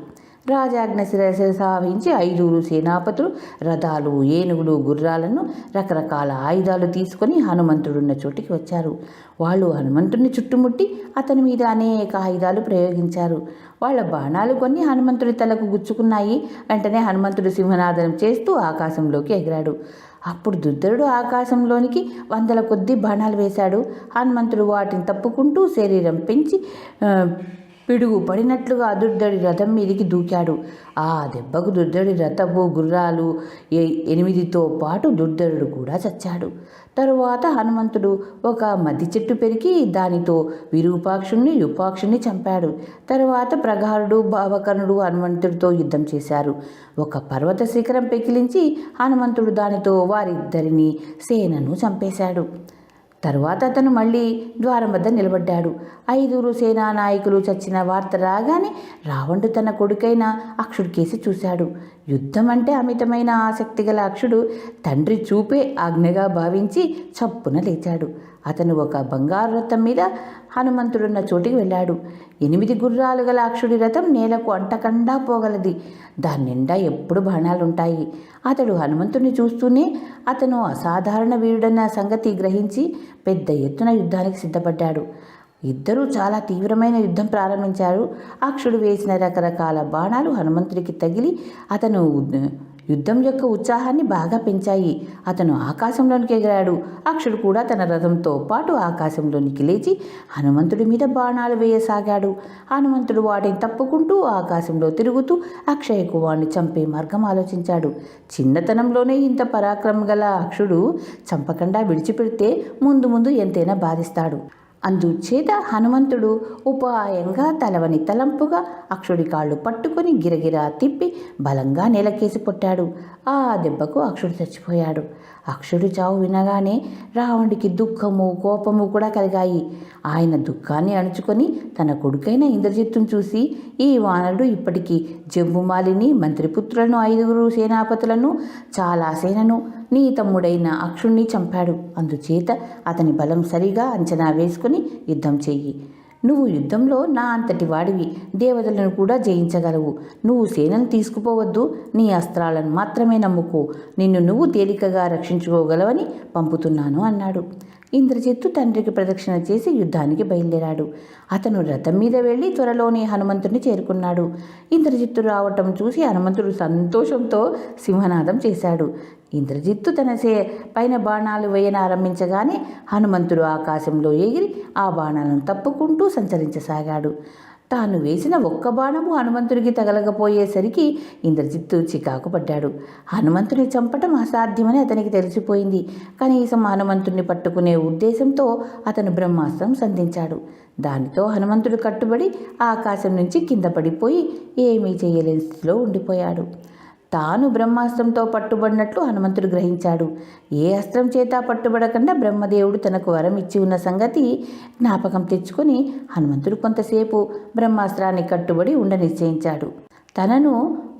రాజాజ్ఞ శిరసావించి 5 సేనాపతులు రథాలు, ఏనుగులు, గుర్రాలను, రకరకాల ఆయుధాలు తీసుకొని హనుమంతుడున్న చోటికి వచ్చారు. వాళ్ళు హనుమంతుడిని చుట్టుముట్టి అతని మీద అనేక ఆయుధాలు ప్రయోగించారు. వాళ్ళ బాణాలు కొన్ని హనుమంతుడి తలకు గుచ్చుకున్నాయి. వెంటనే హనుమంతుడు సింహనాదం చేస్తూ ఆకాశంలోకి ఎగిరాడు. అప్పుడు దుర్ధరుడు ఆకాశంలోనికి 100 కొద్దీ బాణాలు వేశాడు. హనుమంతుడు వాటిని తప్పుకుంటూ శరీరం పెంచి పిడుగు పడినట్లుగా దుర్ధడి రథం మీదికి దూకాడు. ఆ దెబ్బకు దుర్ధడి రథపు గుర్రాలు 8తో పాటు దుర్ధరుడు కూడా చచ్చాడు. తరువాత హనుమంతుడు ఒక మద్ది చెట్టు పెరికి దానితో విరూపాక్షుణ్ణి, యుపాక్షుణ్ణి చంపాడు. తరువాత ప్రగారుడు, భావకర్ణుడు హనుమంతుడితో యుద్ధం చేశారు. ఒక పర్వత శిఖరం పెకిలించి హనుమంతుడు దానితో వారిద్దరిని సేనను చంపేశాడు. తరువాత అతను మళ్ళీ ద్వారం వద్ద నిలబడ్డాడు. 5 సేనా నాయకులు చచ్చిన వార్త రాగానే రావణుడు తన కొడుకైన అక్షుడి కేసి చూశాడు. యుద్ధం అంటే అమితమైన ఆసక్తి గల అక్షుడు తండ్రి చూపే ఆజ్ఞగా భావించి చప్పున లేచాడు. అతను ఒక బంగారు రథం మీద హనుమంతుడున్న చోటికి వెళ్ళాడు. 8 గుర్రాలు గల అక్షుడి రథం నేలకు అంటకుండా పోగలది. దాని నిండా ఎప్పుడు బాణాలుంటాయి. అతడు హనుమంతుడిని చూస్తూనే అతను అసాధారణ వీరుడన్న సంగతి గ్రహించి పెద్ద ఎత్తున యుద్ధానికి సిద్ధపడ్డాడు. ఇద్దరూ చాలా తీవ్రమైన యుద్ధం ప్రారంభించారు. అక్షుడు వేసిన రకరకాల బాణాలు హనుమంతుడికి తగిలి అతను యుద్ధం యొక్క ఉత్సాహాన్ని బాగా పెంచాయి. అతను ఆకాశంలోనికి ఎగిరాడు. అక్షుడు కూడా తన రథంతో పాటు ఆకాశంలోనికి లేచి హనుమంతుడి మీద బాణాలు వేయసాగాడు. హనుమంతుడు వాటిని తప్పుకుంటూ ఆకాశంలో తిరుగుతూ అక్షయ కుమారుని చంపే మార్గం ఆలోచించాడు. చిన్నతనంలోనే ఇంత పరాక్రమం గల అక్షుడు చంపకుండా విడిచిపెడితే ముందు ముందు ఎంతైనా బాధిస్తాడు. అందుచేత హనుమంతుడు ఉపాయంగా తలవని తలంపుగా అక్షుడి కాళ్ళు పట్టుకొని గిరగిరా తిప్పి బలంగా నేలకేసి కొట్టాడు. ఆ దెబ్బకు అక్షుడు చచ్చిపోయాడు. అక్షుడి చావు వినగానే రావణుడికి దుఃఖము, కోపము కూడా కలిగాయి. ఆయన దుఃఖాన్ని అణుచుకొని తన కొడుకైన ఇంద్రజిత్తును చూసి, ఈ వానరుడు ఇప్పటికీ జంబుమాలిని, మంత్రిపుత్రులను, 5 సేనాపతులను, చాలా సేనను, నీ తమ్ముడైన అక్షుణ్ణి చంపాడు. అందుచేత అతని బలం సరిగా అంచనా వేసుకుని యుద్ధం చెయ్యి. నువ్వు యుద్ధంలో నా అంతటి వాడివి, దేవతలను కూడా జయించగలవు. నువ్వు సేనను తీసుకుపోవద్దు, నీ అస్త్రాలను మాత్రమే నమ్ముకో. నిన్ను నువ్వు తేలికగా రక్షించుకోగలవని పంపుతున్నాను అన్నాడు. ఇంద్రజిత్తు తండ్రికి ప్రదక్షిణ చేసి యుద్ధానికి బయలుదేరాడు. అతను రథం మీద వెళ్ళి త్వరలోనే హనుమంతుడిని చేరుకున్నాడు. ఇంద్రజిత్తు రావటం చూసి హనుమంతుడు సంతోషంతో సింహనాదం చేశాడు. ఇంద్రజిత్తు తన పైన బాణాలు వేయనారంభించగానే హనుమంతుడు ఆకాశంలో ఎగిరి ఆ బాణాలను తప్పుకుంటూ సంచరించసాగాడు. తాను వేసిన ఒక్క బాణము హనుమంతుడికి తగలకపోయేసరికి ఇంద్రజిత్తు చికాకు పడ్డాడు. హనుమంతుని చంపటం అసాధ్యమని అతనికి తెలిసిపోయింది. కనీసం హనుమంతుడిని పట్టుకునే ఉద్దేశంతో అతను బ్రహ్మాస్త్రం సంధించాడు. దానితో హనుమంతుడు కట్టుబడి ఆకాశం నుంచి కింద పడిపోయి ఏమీ చేయలేని స్థితిలో ఉండిపోయాడు. తాను బ్రహ్మాస్త్రంతో పట్టుబడినట్లు హనుమంతుడు గ్రహించాడు. ఏ అస్త్రం చేత పట్టుబడకుండా బ్రహ్మదేవుడు తనకు వరం ఇచ్చి ఉన్న సంగతి జ్ఞాపకం తెచ్చుకొని హనుమంతుడు కొంతసేపు బ్రహ్మాస్త్రాన్ని కట్టుబడి ఉండ నిశ్చయించాడు. తనను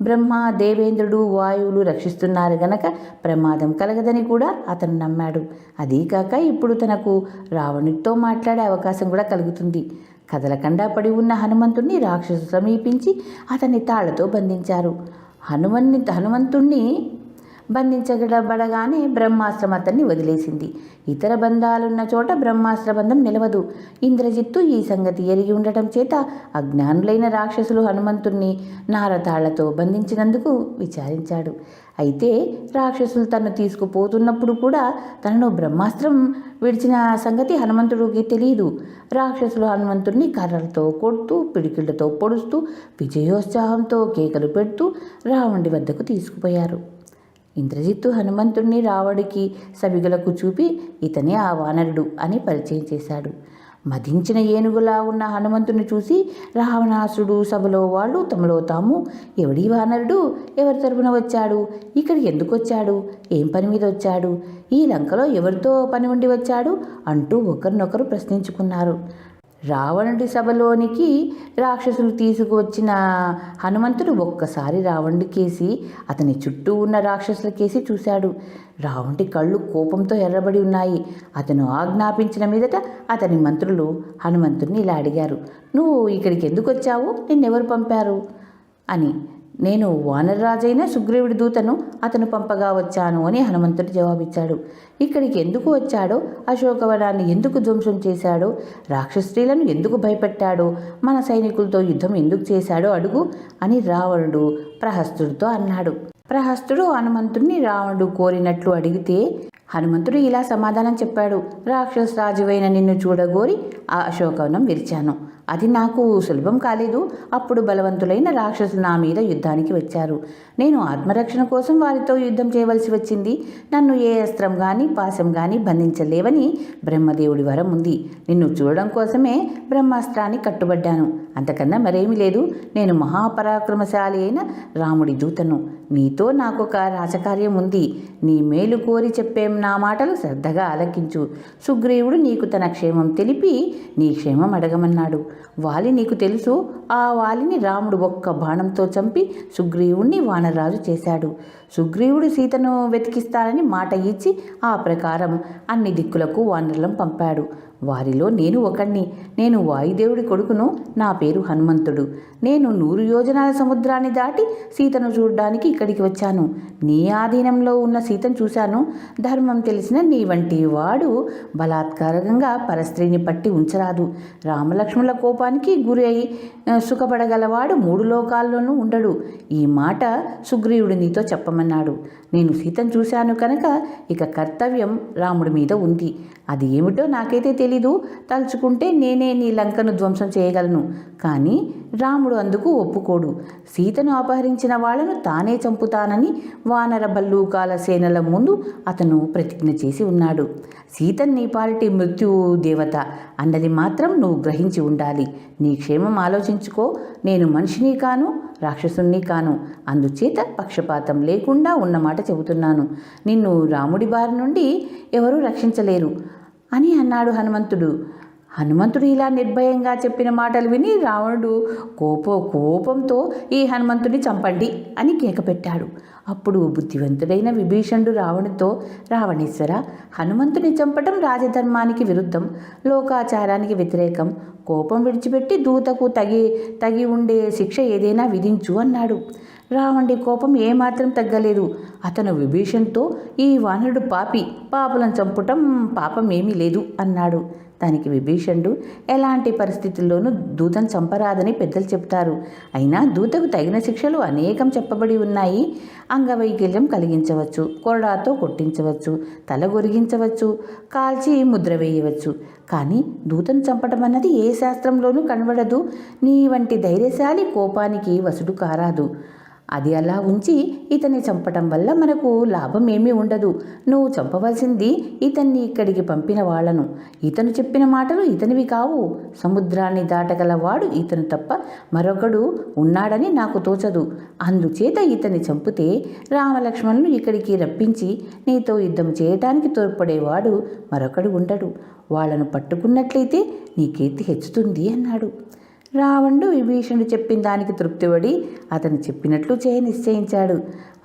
బ్రహ్మ, దేవేంద్రుడు, వాయువులు రక్షిస్తున్నారు గనక ప్రమాదం కలగదని కూడా అతను నమ్మాడు. అదీకాక ఇప్పుడు తనకు రావణుడితో మాట్లాడే అవకాశం కూడా కలుగుతుంది. కదలకుండా పడి ఉన్న హనుమంతుడిని రాక్షసులు సమీపించి అతన్ని తాళ్లతో బంధించారు. హనుమంతుణ్ణి బంధించబడగానే బ్రహ్మాస్త్రం అతన్ని వదిలేసింది. ఇతర బంధాలున్న చోట బ్రహ్మాస్త్ర బంధం నిలవదు. ఇంద్రజిత్తు ఈ సంగతి ఎరిగి ఉండటం చేత అజ్ఞానులైన రాక్షసులు హనుమంతుణ్ణి నారతాళ్లతో బంధించినందుకు విచారించాడు. అయితే రాక్షసులు తను తీసుకుపోతున్నప్పుడు కూడా తనను బ్రహ్మాస్త్రం విడిచిన సంగతి హనుమంతుడికి తెలియదు. రాక్షసులు హనుమంతుడిని కర్రలతో కొడుతూ, పిడికిళ్లతో పొడుస్తూ, విజయోత్సాహంతో కేకలు పెడుతూ రావణుడి వద్దకు తీసుకుపోయారు. ఇంద్రజిత్తు హనుమంతుడిని రావణుడికి సభికులకు చూపి ఇతనే ఆ వానరుడు అని పరిచయం చేశాడు. మదించిన ఏనుగులా ఉన్న హనుమంతుని చూసి రావణాసురుడు, సభలో వాళ్ళు తమలో తాము, ఎవడీ వానరుడు, ఎవరి తరపున వచ్చాడు, ఇక్కడికి ఎందుకు వచ్చాడు, ఏం పని మీద వచ్చాడు, ఈ లంకలో ఎవరితో పని ఉండి వచ్చాడు అంటూ ఒకరినొకరు ప్రశ్నించుకున్నారు. రావణుడి సభలోనికి రాక్షసులు తీసుకువచ్చిన హనుమంతుడు ఒక్కసారి రావణుడి కేసి, అతని చుట్టూ ఉన్న రాక్షసుల కేసి చూశాడు. రావణుడి కళ్ళు కోపంతో ఎర్రబడి ఉన్నాయి. అతను ఆజ్ఞాపించిన మీదట అతని మంత్రులు హనుమంతుడిని ఇలా అడిగారు, నువ్వు ఇక్కడికి ఎందుకు వచ్చావు, నిన్నెవరు పంపారు అని. నేను వానరరాజైన సుగ్రీవుడి దూతను అతను పంపగా వచ్చాను అని హనుమంతుడు జవాబిచ్చాడు. ఇక్కడికి ఎందుకు వచ్చాడో, అశోకవనాన్ని ఎందుకు ధ్వంసం చేశాడో, రాక్షస్త్రీలను ఎందుకు భయపెట్టాడో, మన సైనికులతో యుద్ధం ఎందుకు చేశాడో అడుగు అని రావణుడు ప్రహస్తుడితో అన్నాడు. ప్రహస్తుడు హనుమంతుడిని రావణుడు కోరినట్లు అడిగితే హనుమంతుడు ఇలా సమాధానం చెప్పాడు. రాక్షస రాజువైన నిన్ను చూడగోరి ఆ అశోకవనం విరిచాను. అది నాకు సులభం కాలేదు. అప్పుడు బలవంతులైన రాక్షసులు నా మీద యుద్ధానికి వచ్చారు. నేను ఆత్మరక్షణ కోసం వారితో యుద్ధం చేయవలసి వచ్చింది. నన్ను ఏ అస్త్రం కానీ పాశం కానీ బంధించలేవని బ్రహ్మదేవుడి వరం ఉంది. నిన్ను చూడడం కోసమే బ్రహ్మాస్త్రాన్ని కట్టుబడ్డాను. అంతకన్నా మరేమీ లేదు. నేను మహాపరాక్రమశాలి అయిన రాముడి దూతను. నీతో నాకొక రాజకార్యం ఉంది. నీ మేలు కోరి చెప్పే నా మాటలు శ్రద్ధగా ఆలకించు. సుగ్రీవుడు నీకు తన క్షేమం తెలిపి నీ క్షేమం అడగమన్నాడు. వాలి నీకు తెలుసు. ఆ వాలిని రాముడు ఒక్క బాణంతో చంపి సుగ్రీవుణ్ణి వానరరాజు చేశాడు. సుగ్రీవుడు సీతను వెతికిస్తానని మాట ఇచ్చి ఆ ప్రకారం అన్ని దిక్కులకు వానరులను పంపాడు. వారిలో నేను ఒకణ్ణి. నేను వాయుదేవుడి కొడుకును. నా పేరు హనుమంతుడు. నేను 100 యోజనాల సముద్రాన్ని దాటి సీతను చూడడానికి ఇక్కడికి వచ్చాను. నీ ఆధీనంలో ఉన్న సీతను చూశాను. ధర్మం తెలిసిన నీ వంటి వాడు బలాత్కారంగా పరస్త్రీని పట్టి ఉంచరాదు. రామలక్ష్మణుల కోపానికి గురి అయి సుఖపడగలవాడు 3 లోకాల్లోనూ ఉండడు. ఈ మాట సుగ్రీవుడు నీతో చెప్పమన్నాడు. నేను సీతను చూశాను కనుక ఇక కర్తవ్యం రాముడి మీద ఉంది. అది ఏమిటో నాకైతే తెలీదు. తలుచుకుంటే నేనే నీ లంకను ధ్వంసం చేయగలను. కానీ రాముడు అందుకు ఒప్పుకోడు. సీతను అపహరించిన వాళ్లను తానే చంపుతానని వానర భల్లూకాల సేనల ముందు అతను ప్రతిజ్ఞ చేసి ఉన్నాడు. సీతను నీ పాలిటి మృత్యు దేవత అన్నది మాత్రం నువ్వు గ్రహించి ఉండాలి. నీ క్షేమం ఆలోచించుకో. నేను మనిషిని కాను, రాక్షసుణ్ణి కాను. అందుచేత పక్షపాతం లేకుండా ఉన్నమాట చెబుతున్నాను. నిన్ను రాముడి బారి నుండి ఎవరూ రక్షించలేరు అని అన్నాడు హనుమంతుడు. హనుమంతుడు ఇలా నిర్భయంగా చెప్పిన మాటలు విని రావణుడు కోపంతో ఈ హనుమంతుడిని చంపండి అని కేకపెట్టాడు. అప్పుడు బుద్ధివంతుడైన విభీషణుడు రావణుడితో, రావణేశ్వర, హనుమంతుని చంపటం రాజధర్మానికి విరుద్ధం, లోకాచారానికి వ్యతిరేకం. కోపం విడిచిపెట్టి దూతకు తగి ఉండే శిక్ష ఏదైనా విధించు అన్నాడు. రావణుడి కోపం ఏమాత్రం తగ్గలేదు. అతను విభీషణ్తో, ఈ వానరుడు పాపులను చంపటం పాపం ఏమీ లేదు అన్నాడు. దానికి విభీషణుడు, ఎలాంటి పరిస్థితుల్లోనూ దూతను చంపరాదని పెద్దలు చెప్తారు. అయినా దూతకు తగిన శిక్షలు అనేకం చెప్పబడి ఉన్నాయి. అంగవైకల్యం కలిగించవచ్చు, కొరడాతో కొట్టించవచ్చు, తల గొరిగించవచ్చు, కాల్చి ముద్ర వేయవచ్చు. కానీ దూతను చంపటం అన్నది ఏ శాస్త్రంలోనూ కనబడదు. నీ వంటి ధైర్యశాలి కోపానికి వసుడు కారాదు. అది అలా ఉంచి ఇతన్ని చంపటం వల్ల మనకు లాభం ఏమీ ఉండదు. నువ్వు చంపవలసింది ఇతన్ని ఇక్కడికి పంపిన వాళ్లను. ఇతను చెప్పిన మాటలు ఇతనివి కావు. సముద్రాన్ని దాటగలవాడు ఇతను తప్ప మరొకడు ఉన్నాడని నాకు తోచదు. అందుచేత ఇతన్ని చంపితే రామలక్ష్మణులు ఇక్కడికి రప్పించి నీతో యుద్ధం చేయటానికి తోడ్పడేవాడు మరొకడు ఉండడు. వాళ్లను పట్టుకున్నట్లయితే నీ కీర్తి హెచ్చుతుంది అన్నాడు. రావణుడు విభీషణుడు చెప్పిన దానికి తృప్తిపడి అతను చెప్పినట్లు నిశ్చయించాడు.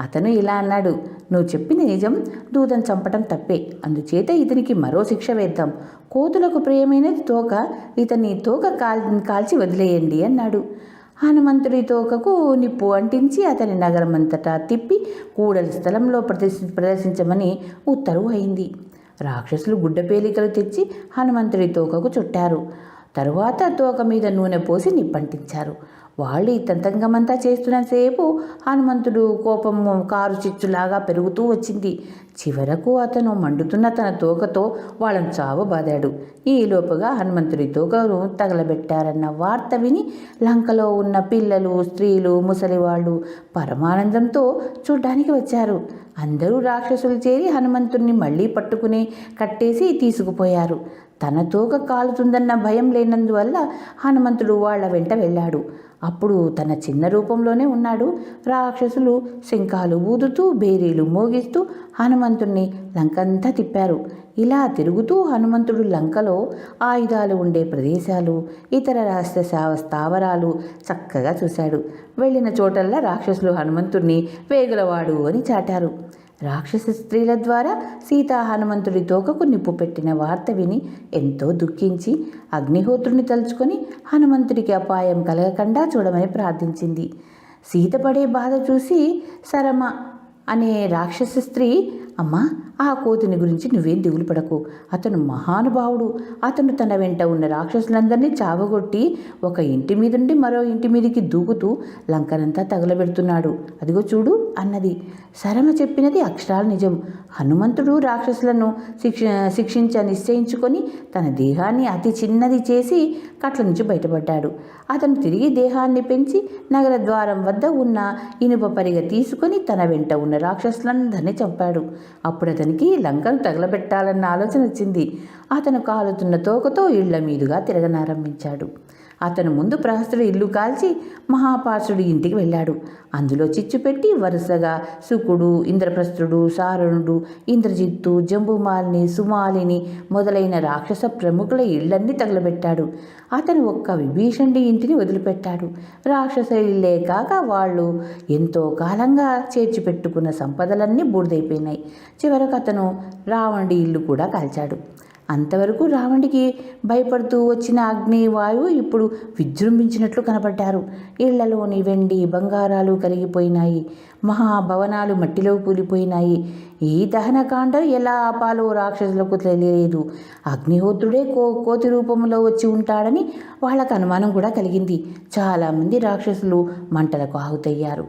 అతను ఇలా అన్నాడు, నువ్వు చెప్పింది నిజం. దూతను చంపటం తప్పే. అందుచేత ఇతనికి మరో శిక్ష వేద్దాం. కోతులకు ప్రియమైనది తోక. ఇతన్ని తోక కాల్చి వదిలేయండి అన్నాడు. హనుమంతుడి తోకకు నిప్పు అంటించి అతని నగరమంతటా తిప్పి కూడలి స్థలంలో ప్రదర్శించమని ఉత్తర్వు అయింది. రాక్షసులు గుడ్డపేలికలు తెచ్చి హనుమంతుడి తోకకు చుట్టారు. తరువాత తోక మీద నూనె పోసి నిప్పంటించారు. వాళ్ళు ఈ తంతంగమంతా చేస్తున్నంతసేపు హనుమంతుడు కోపం కారు చిచ్చులాగా పెరుగుతూ వచ్చింది. చివరకు అతను మండుతున్న తన తోకతో వాళ్ళను చావబాదాడు. ఈలోపుగా హనుమంతుడి తోకను తగలబెట్టారన్న వార్త విని లంకలో ఉన్న పిల్లలు, స్త్రీలు, ముసలివాళ్ళు పరమానందంతో చూడ్డానికి వచ్చారు. అందరూ రాక్షసులు చేరి హనుమంతుడిని మళ్ళీ పట్టుకుని కట్టేసి తీసుకుపోయారు. తన తోక కాలుతుందన్న భయం లేనందువల్ల హనుమంతుడు వాళ్ల వెంట వెళ్ళాడు. అప్పుడు తన చిన్న రూపంలోనే ఉన్నాడు. రాక్షసులు శంఖాలు ఊదుతూ బేరీలు మోగిస్తూ హనుమంతుడిని లంకంతా తిప్పారు. ఇలా తిరుగుతూ హనుమంతుడు లంకలో ఆయుధాలు ఉండే ప్రదేశాలు, ఇతర రహస్య స్థావరాలు చక్కగా చూశాడు. వెళ్ళిన చోటల్లా రాక్షసులు హనుమంతుడిని వేగులవాడు అని చాటారు. రాక్షస స్త్రీల ద్వారా సీతా హనుమంతుడి తోకకు నిప్పు పెట్టిన వార్త విని ఎంతో దుఃఖించి అగ్నిహోత్రుని తలుచుకొని హనుమంతుడికి అపాయం కలగకుండా చూడమని ప్రార్థించింది. సీత పడే బాధ చూసి సరమ అనే రాక్షస స్త్రీ, అమ్మా, ఆ కోతిని గురించి నువ్వేం దిగులు పడకు. అతను మహానుభావుడు. అతను తన వెంట ఉన్న రాక్షసులందరినీ చావగొట్టి ఒక ఇంటి మీదుండి మరో ఇంటి మీదికి దూకుతూ లంకనంతా తగలబెడుతున్నాడు. అదిగో చూడు అన్నది. సరమ చెప్పినది అక్షరాల నిజం. హనుమంతుడు రాక్షసులను శిక్షించ నిశ్చయించుకొని తన దేహాన్ని అతి చిన్నది చేసి కట్ల నుంచి బయటపడ్డాడు. అతను తిరిగి దేహాన్ని పెంచి నగర ద్వారం వద్ద ఉన్న ఇనుప పరిగ తీసుకొని తన వెంట ఉన్న రాక్షసులందరినీ చంపాడు. అప్పుడు అతనికి లంకను తగలబెట్టాలన్న ఆలోచన వచ్చింది. అతను కాలుతున్న తోకతో ఇళ్ల మీదుగా తిరగనారంభించాడు. అతను ముందు ప్రహస్తుడి ఇల్లు కాల్చి మహాపార్షుడి ఇంటికి వెళ్ళాడు. అందులో చిచ్చు పెట్టి వరుసగా శుకుడు, ఇంద్రప్రస్థుడు, సారణుడు, ఇంద్రజిత్తు, జంబుమాలిని, సుమాలిని మొదలైన రాక్షస ప్రముఖుల ఇళ్లన్నీ తగలబెట్టాడు. అతను ఒక్క విభీషణుడి ఇంటిని వదిలిపెట్టాడు. రాక్షస ఇల్లే కాక వాళ్ళు ఎంతో కాలంగా చేర్చిపెట్టుకున్న సంపదలన్నీ బూడిదైపోయినాయి. చివరకు అతను రావణుడి ఇల్లు కూడా కాల్చాడు. అంతవరకు రావణుడికి భయపడుతూ వచ్చిన అగ్ని వాయువు ఇప్పుడు విజృంభించినట్లు కనపడ్డారు. ఇళ్లలోని వెండి బంగారాలు కరిగిపోయినాయి. మహాభవనాలు మట్టిలో కూలిపోయినాయి. ఈ దహనకాండ ఎలా ఆపాలో రాక్షసులకు తెలియలేదు. అగ్నిహోత్రుడే కోతి రూపంలో వచ్చి ఉంటాడని వాళ్ళకు అనుమానం కూడా కలిగింది. చాలామంది రాక్షసులు మంటలకు ఆహుతయ్యారు.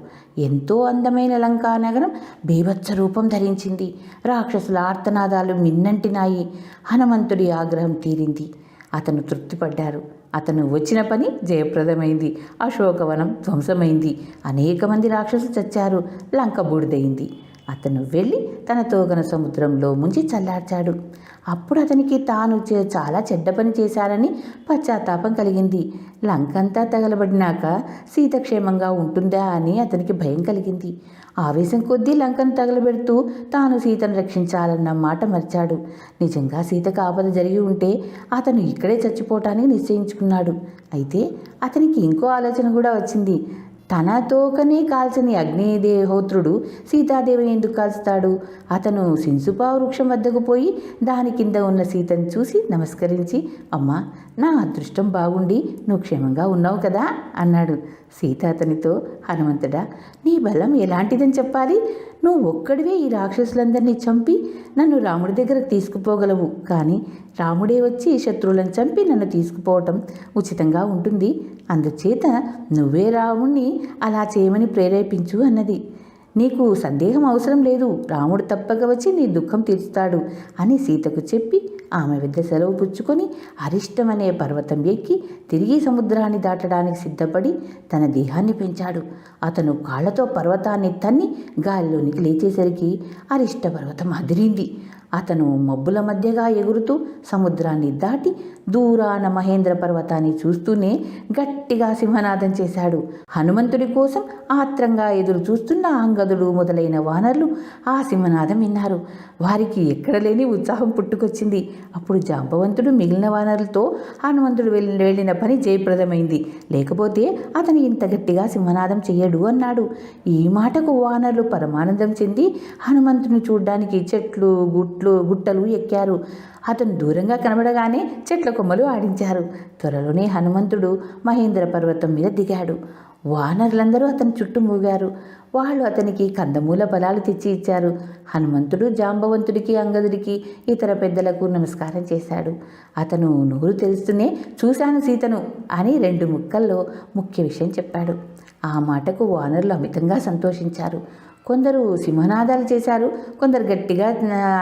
ఎంతో అందమైన లంకా నగరం బీభత్స రూపం ధరించింది. రాక్షసుల ఆర్తనాదాలు మిన్నంటినాయి. హనుమంతుడి ఆగ్రహం తీరింది. అతను తృప్తిపడ్డారు. అతను వచ్చిన పని జయప్రదమైంది. అశోకవనం ధ్వంసమైంది. అనేక మంది రాక్షసులు చచ్చారు. లంక బూడిదయింది. అతను వెళ్ళి తన తోగన సముద్రంలో ముంచి చల్లార్చాడు. అప్పుడు అతనికి తాను చాలా చెడ్డ పని చేశానని పశ్చాత్తాపం కలిగింది. లంకంతా తగలబడినాక సీత క్షేమంగా ఉంటుందా అని అతనికి భయం కలిగింది. ఆవేశం కొద్దీ లంకను తగలబెడుతూ తాను సీతను రక్షించాలన్న మాట మర్చాడు. నిజంగా సీతకు ఆపద జరిగి ఉంటే అతను ఇక్కడే చచ్చిపోవటానికి నిశ్చయించుకున్నాడు. అయితే అతనికి ఇంకో ఆలోచన కూడా వచ్చింది. తన తోకనే కాల్చని అగ్నిదేహోత్రుడు సీతాదేవిని ఎందుకు కాల్చుతాడు? అతను సింసుపా వృక్షం వద్దకు పోయి దాని కింద ఉన్న సీతను చూసి నమస్కరించి, అమ్మా, నా అదృష్టం బాగుండి నువ్వు క్షేమంగా ఉన్నావు కదా అన్నాడు. సీత అతనితో, హనుమంతుడా, నీ బలం ఎలాంటిదని చెప్పాలి? నువ్వు ఒక్కడివే ఈ రాక్షసులందరినీ చంపి నన్ను రాముడి దగ్గరకు తీసుకుపోగలవు. కానీ రాముడే వచ్చి శత్రువులను చంపి నన్ను తీసుకుపోవటం ఉచితంగా ఉంటుంది. అందుచేత నువ్వే రాముణ్ణి అలా చేయమని ప్రేరేపించు అన్నది. నీకు సందేహం అవసరం లేదు. రాముడు తప్పక వచ్చి నీ దుఃఖం తీర్చుతాడు అని సీతకు చెప్పి ఆమె వద్ద సెలవు పుచ్చుకొని అరిష్టమనే పర్వతం ఎక్కి తిరిగి సముద్రాన్ని దాటడానికి సిద్ధపడి తన దేహాన్ని పెంచాడు. అతను కాళ్లతో పర్వతాన్ని తన్ని గాలిలోనికి లేచేసరికి అరిష్ట పర్వతం అదిరింది. అతను మబ్బుల మధ్యగా ఎగురుతూ సముద్రాన్ని దాటి దూరాన మహేంద్ర పర్వతాన్ని చూస్తూనే గట్టిగా సింహనాదం చేశాడు. హనుమంతుడి కోసం ఆత్రంగా ఎదురు చూస్తున్న అంగదుడు మొదలైన వానరులు ఆ సింహనాదం విన్నారు. వారికి ఎక్కడలేని ఉత్సాహం పుట్టుకొచ్చింది. అప్పుడు జాంబవంతుడు మిగిలిన వానరులతో హనుమంతుడు వెళ్ళిన పని జయప్రదమైంది, లేకపోతే అతను ఇంత గట్టిగా సింహనాదం చెయ్యడు అన్నాడు. ఈ మాటకు వానరులు పరమానందం చెంది హనుమంతుని చూడ్డానికి చెట్లు గుట్టలు ఎక్కారు. అతను దూరంగా కనబడగానే చెట్ల కొమ్మలు ఆడించారు. త్వరలోనే హనుమంతుడు మహేంద్ర పర్వతం మీద దిగాడు. వానరులందరూ అతని చుట్టూ మూగారు. వాళ్ళు అతనికి కందమూల ఫలాలు తెచ్చి ఇచ్చారు. హనుమంతుడు జాంబవంతుడికి, అంగదుడికి, ఇతర పెద్దలకు నమస్కారం చేశాడు. అతను నోరు తెరుస్తూనే చూశాను సీతను అని 2 ముక్కల్లో ముఖ్య విషయం చెప్పాడు. ఆ మాటకు వానరులు అమితంగా సంతోషించారు. కొందరు సింహనాదాలు చేశారు, కొందరు గట్టిగా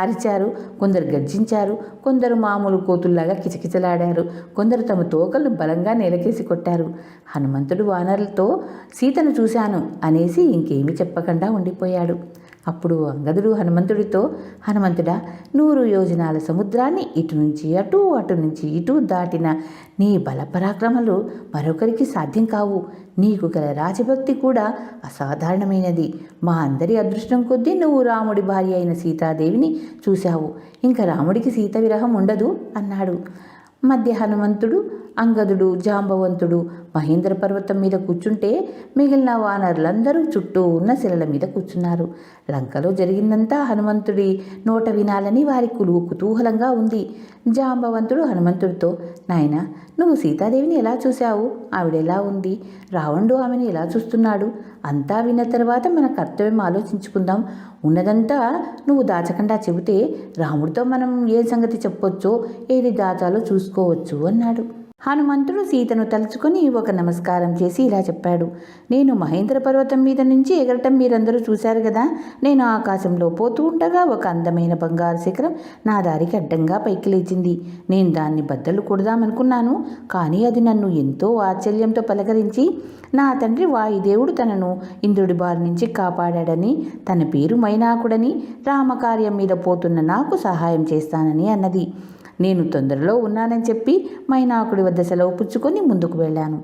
అరిచారు, కొందరు గర్జించారు, కొందరు మామూలు కోతుల్లాగా కిచకిచలాడారు, కొందరు తమ తోకలను బలంగా నేలకేసి కొట్టారు. హనుమంతుడు వానరులతో సీతను చూశాను అనేసి ఇంకేమీ చెప్పకుండా ఉండిపోయాడు. అప్పుడు అంగదుడు హనుమంతుడితో, హనుమంతుడా, 100 యోజనాల సముద్రాన్ని ఇటు నుంచి అటు, అటు నుంచి ఇటు దాటిన నీ బలపరాక్రమాలు మరొకరికి సాధ్యం కావు. నీకు గల రాజభక్తి కూడా అసాధారణమైనది. మా అందరి అదృష్టం కొద్దీ నువ్వు రాముడి భార్య అయిన సీతాదేవిని చూశావు. ఇంకా రాముడికి సీత విరహం ఉండదు అన్నాడు. మధ్య హనుమంతుడు అంగదుడు, జాంబవంతుడు మహేంద్ర పర్వతం మీద కూర్చుంటే మిగిలిన వానరులందరూ చుట్టూ ఉన్న శిలల మీద కూర్చున్నారు. లంకలో జరిగిందంతా హనుమంతుడి నోట వినాలని వారి కుతూహలంగా ఉంది. జాంబవంతుడు హనుమంతుడితో, నాయనా, నువ్వు సీతాదేవిని ఎలా చూశావు? ఆవిడెలా ఉంది? రావణుడు ఆమెను ఎలా చూస్తున్నాడు? అంతా విన్న తర్వాత మన కర్తవ్యం ఆలోచించుకుందాం. ఉన్నదంతా నువ్వు దాచకుండా చెబితే రాముడితో మనం ఏ సంగతి చెప్పొచ్చో, ఏది దాచాలో చూసుకోవచ్చు అన్నాడు. హనుమంతుడు సీతను తలుచుకొని ఒక నమస్కారం చేసి ఇలా చెప్పాడు. నేను మహేంద్ర పర్వతం మీద నుంచి ఎగరటం మీరందరూ చూశారు కదా. నేను ఆకాశంలో పోతూ ఉండగా ఒక అందమైన బంగారు శిఖరం నా దారికి అడ్డంగా పైకి లేచింది. నేను దాన్ని బద్దలు కొడదామనుకున్నాను. కానీ అది నన్ను ఎంతో ఆశ్చర్యంతో పలకరించి నా తండ్రి వాయుదేవుడు తనను ఇంద్రుడి బారి నుంచి కాపాడాడని, తన పేరు మైనాకుడని, రామకార్యం మీద పోతున్న నాకు సహాయం చేస్తానని అన్నది. నేను తొందరలో ఉన్నానని చెప్పి మైనాకుడి వద్ద సెలవు పుచ్చుకొని ముందుకు వెళ్ళాను.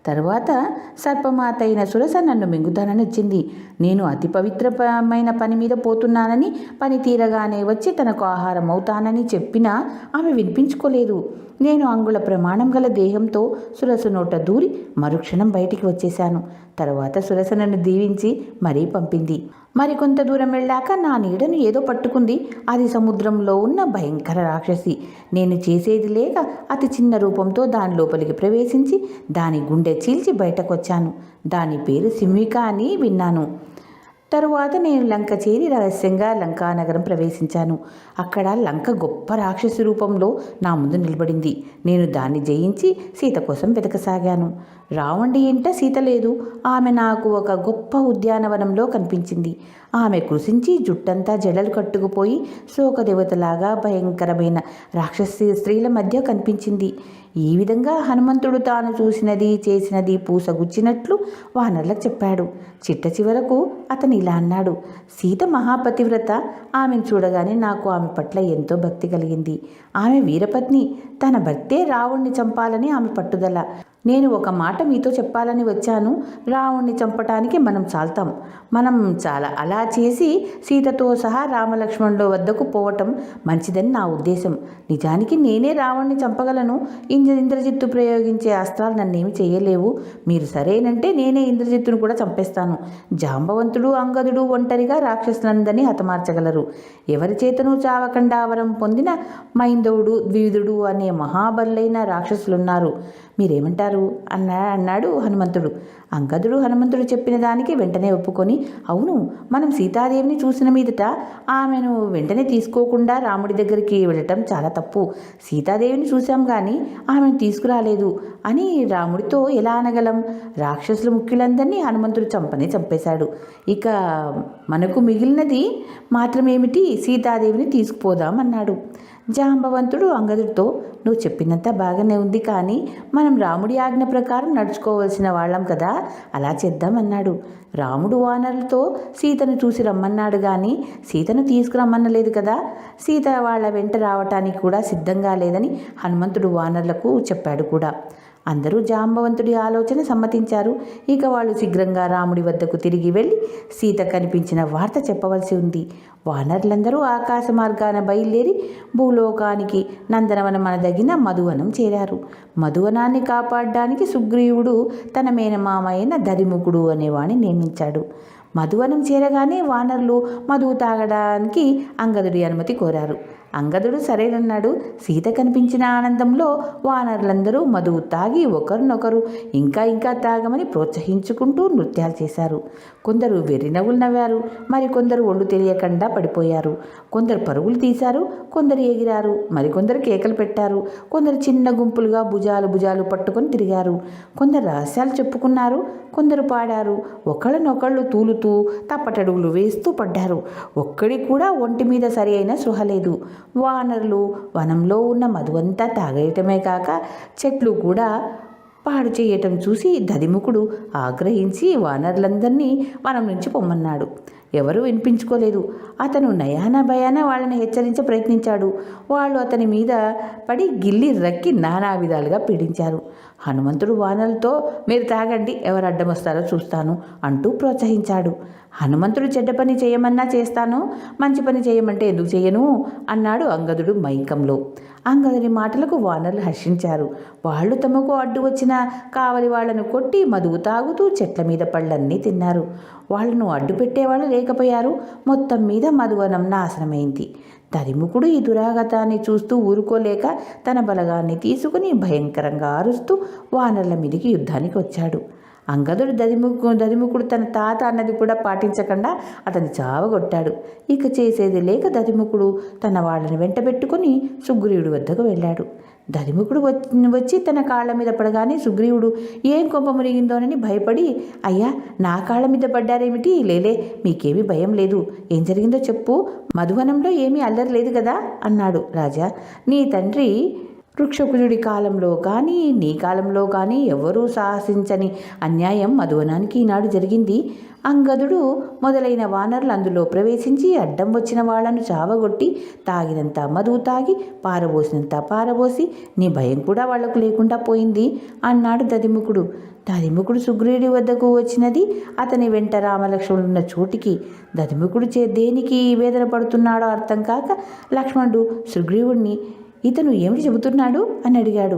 తరువాత సర్పమాత అయిన సురస నన్ను మింగుతానని వచ్చింది. నేను అతి పవిత్రమైన పని మీద పోతున్నానని, పని తీరగానే వచ్చి తనకు ఆహారం అవుతానని చెప్పినా ఆమె వినిపించుకోలేదు. నేను అంగుళ ప్రమాణం గల దేహంతో సురస నోట దూరి మరుక్షణం బయటికి వచ్చేశాను. తరువాత సురస నన్ను దీవించి మరీ పంపింది. మరికొంత దూరం వెళ్ళాక నా నీడను ఏదో పట్టుకుంది. అది సముద్రంలో ఉన్న భయంకర రాక్షసి. నేను చేసేది లేక అతి చిన్న రూపంతో దాని లోపలికి ప్రవేశించి దాని గుండె చీల్చి బయటకొచ్చాను. దాని పేరు సింహిక అని విన్నాను. తరువాత నేను లంక చేరి రహస్యంగా లంకానగరం ప్రవేశించాను. అక్కడ లంక గొప్ప రాక్షసి రూపంలో నా ముందు నిలబడింది. నేను దాన్ని జయించి సీత కోసం వెతకసాగాను. రావణుడి ఇంట సీత లేదు. ఆమె నాకు ఒక గొప్ప ఉద్యానవనంలో కనిపించింది. ఆమె కృషించి జుట్టంతా జడలు కట్టుకుపోయి శోకదేవతలాగా భయంకరమైన రాక్షసి స్త్రీల మధ్య కనిపించింది. ఈ విధంగా హనుమంతుడు తాను చూసినది చేసినది పూసగుచ్చినట్లు వానర్లకు చెప్పాడు. చిట్ట చివరకు అతను ఇలా అన్నాడు. సీత మహాపతివ్రత. ఆమెను చూడగానే నాకు ఆమె పట్ల ఎంతో భక్తి కలిగింది. ఆమె వీరపత్ని. తన భర్తే రావణ్ణి చంపాలని ఆమె పట్టుదల. నేను ఒక మాట మీతో చెప్పాలని వచ్చాను. రావణ్ణి చంపటానికి మనం చాలుతాం. మనం చాలా అలా చేసి సీతతో సహా రామలక్ష్మణుల వద్దకు పోవటం మంచిదని నా ఉద్దేశం. నిజానికి నేనే రావణ్ణి చంపగలను. ఇంద్రజిత్తు ప్రయోగించే అస్త్రాలు నన్నేమి చేయలేవు. మీరు సరేనంటే నేనే ఇంద్రజిత్తును కూడా చంపేస్తాను. జాంబవంతుడు, అంగదుడు ఒంటరిగా రాక్షసులందరినీ హతమార్చగలరు. ఎవరి చేతను చావకుండా వరం పొందిన మైందవుడు, ద్వివిధుడు అనే మహాబలులైన రాక్షసులున్నారు. మీరేమంటారు అన్నాడు హనుమంతుడు. అంగదుడు హనుమంతుడు చెప్పిన దానికి వెంటనే ఒప్పుకొని, అవును, మనం సీతాదేవిని చూసిన మీదట ఆమెను వెంటనే తీసుకోకుండా రాముడి దగ్గరికి వెళ్ళటం చాలా తప్పు. సీతాదేవిని చూశాం కానీ ఆమెను తీసుకురాలేదు అని రాముడితో ఎలా అనగలం? రాక్షసుల ముఖ్యులందరినీ హనుమంతుడు చంపేశాడు. ఇక మనకు మిగిలినది మాత్రమేమిటి? సీతాదేవిని తీసుకుపోదాం అన్నాడు. జాంబవంతుడు అంగదుడితో, నువ్వు చెప్పినంత బాగానే ఉంది, కానీ మనం రాముడి ఆజ్ఞ ప్రకారం నడుచుకోవలసిన వాళ్ళం కదా, అలా చేద్దామన్నాడు. రాముడు వానరులతో సీతను చూసి రమ్మన్నాడు కానీ సీతను తీసుకురమ్మనలేదు కదా. సీత వాళ్ళ వెంట రావటానికి కూడా సిద్ధంగా లేదని హనుమంతుడు వానరులకు చెప్పాడు కూడా. అందరూ జాంబవంతుడి ఆలోచన సమ్మతించారు. ఇక వాళ్ళు శీఘ్రంగా రాముడి వద్దకు తిరిగి వెళ్ళి సీత కనిపించిన వార్త చెప్పవలసి ఉంది. వానరులందరూ ఆకాశ మార్గాన బయలుదేరి భూలోకానికి నందనవనం అనదగిన మధువనం చేరారు. మధువనాన్ని కాపాడడానికి సుగ్రీవుడు తన మేనమామ అయిన దదిముఖుడు అనేవాడిని నియమించాడు. మధువనం చేరగానే వానరులు మధువు తాగడానికి అంగదుడి అనుమతి కోరారు. అంగదుడు సరేనన్నాడు. సీత కనిపించిన ఆనందంలో వానరులందరూ మధువు తాగి ఒకరినొకరు ఇంకా ఇంకా తాగమని ప్రోత్సహించుకుంటూ నృత్యాలు చేశారు. కొందరు వెర్రి నవ్వులు నవ్వారు. మరికొందరు ఒళ్ళు తెలియకుండా పడిపోయారు. కొందరు పరుగులు తీశారు. కొందరు ఎగిరారు. మరికొందరు కేకలు పెట్టారు. కొందరు చిన్న గుంపులుగా భుజాలు పట్టుకొని తిరిగారు. కొందరు రహస్యాలు చెప్పుకున్నారు. కొందరు పాడారు. ఒకళ్ళనొకళ్ళు తూలుతూ తప్పటడుగులు వేస్తూ పడ్డారు. ఒక్కడి కూడా ఒంటి మీద సరి అయిన స్పృహ లేదు. వానరులు వనంలో ఉన్న మధువంతా తాగేయటమే కాక చెట్లు కూడా పాడు చేయటం చూసి దదిముఖుడు ఆగ్రహించి వానరులందరినీ వనం నుంచి పొమ్మన్నాడు. ఎవరూ వినిపించుకోలేదు. అతను నయాన భయాన వాళ్ళని హెచ్చరించ ప్రయత్నించాడు. వాళ్ళు అతని మీద పడి గిల్లి రక్కి నానా విధాలుగా పీడించారు. హనుమంతుడు వానరులతో, మీరు తాగండి, ఎవరు అడ్డం వస్తారో చూస్తాను అంటూ ప్రోత్సహించాడు. హనుమంతుడు చెడ్డ పని చేయమన్నా చేస్తాను, మంచి పని చేయమంటే ఎందుకు చేయను అన్నాడు అంగదుడు మైకంలో. అంగదుడి మాటలకు వానరులు హర్షించారు. వాళ్ళు తమకు అడ్డు వచ్చిన కావలి వాళ్లను కొట్టి మదువు తాగుతూ చెట్ల మీద పళ్ళన్నీ తిన్నారు. వాళ్లను అడ్డు పెట్టేవాళ్ళు లేకపోయారు. మొత్తం మీద మధువనం నాశనమైంది. దరిముఖుడు ఈ దురాగతాన్ని చూస్తూ ఊరుకోలేక తన బలగాన్ని తీసుకుని భయంకరంగా అరుస్తూ వానరుల మీదికి యుద్ధానికి వచ్చాడు. అంగదుడు దదిముఖుడు తన తాత అన్నది కూడా పాటించకుండా అతన్ని చావగొట్టాడు. ఇక చేసేది లేక దదిముఖుడు తన వాళ్ళని వెంట పెట్టుకుని సుగ్రీవుడి వద్దకు వెళ్ళాడు. దదిముఖుడు వచ్చి తన కాళ్ళ మీద పడగానే సుగ్రీవుడు ఏం కొంప మునిగిందోనని భయపడి, అయ్యా నా కాళ్ళ మీద పడ్డారేమిటి? లేలే, మీకేమీ భయం లేదు. ఏం జరిగిందో చెప్పు. మధువనంలో ఏమీ అల్లరి లేదు కదా అన్నాడు. రాజా, నీ తండ్రి వృక్షకుజుడి కాలంలో కానీ నీ కాలంలో కానీ ఎవరూ సాహసించని అన్యాయం మధువనానికి ఈనాడు జరిగింది. అంగదుడు మొదలైన వానరులు అందులో ప్రవేశించి అడ్డం వచ్చిన వాళ్లను చావగొట్టి తాగినంత మధువు తాగి పారబోసినంత పారబోసి నీ భయం కూడా వాళ్లకు లేకుండా పోయింది అన్నాడు దదిముఖుడు. దదిముఖుడు సుగ్రీవుడి వద్దకు వచ్చినది అతని వెంట రామలక్ష్మణులున్న చోటికి. దదిముఖుడు దేనికి వేదన పడుతున్నాడో అర్థం కాక లక్ష్మణుడు సుగ్రీవుడిని, ఇతను ఏమిటి చెబుతున్నాడు అని అడిగాడు.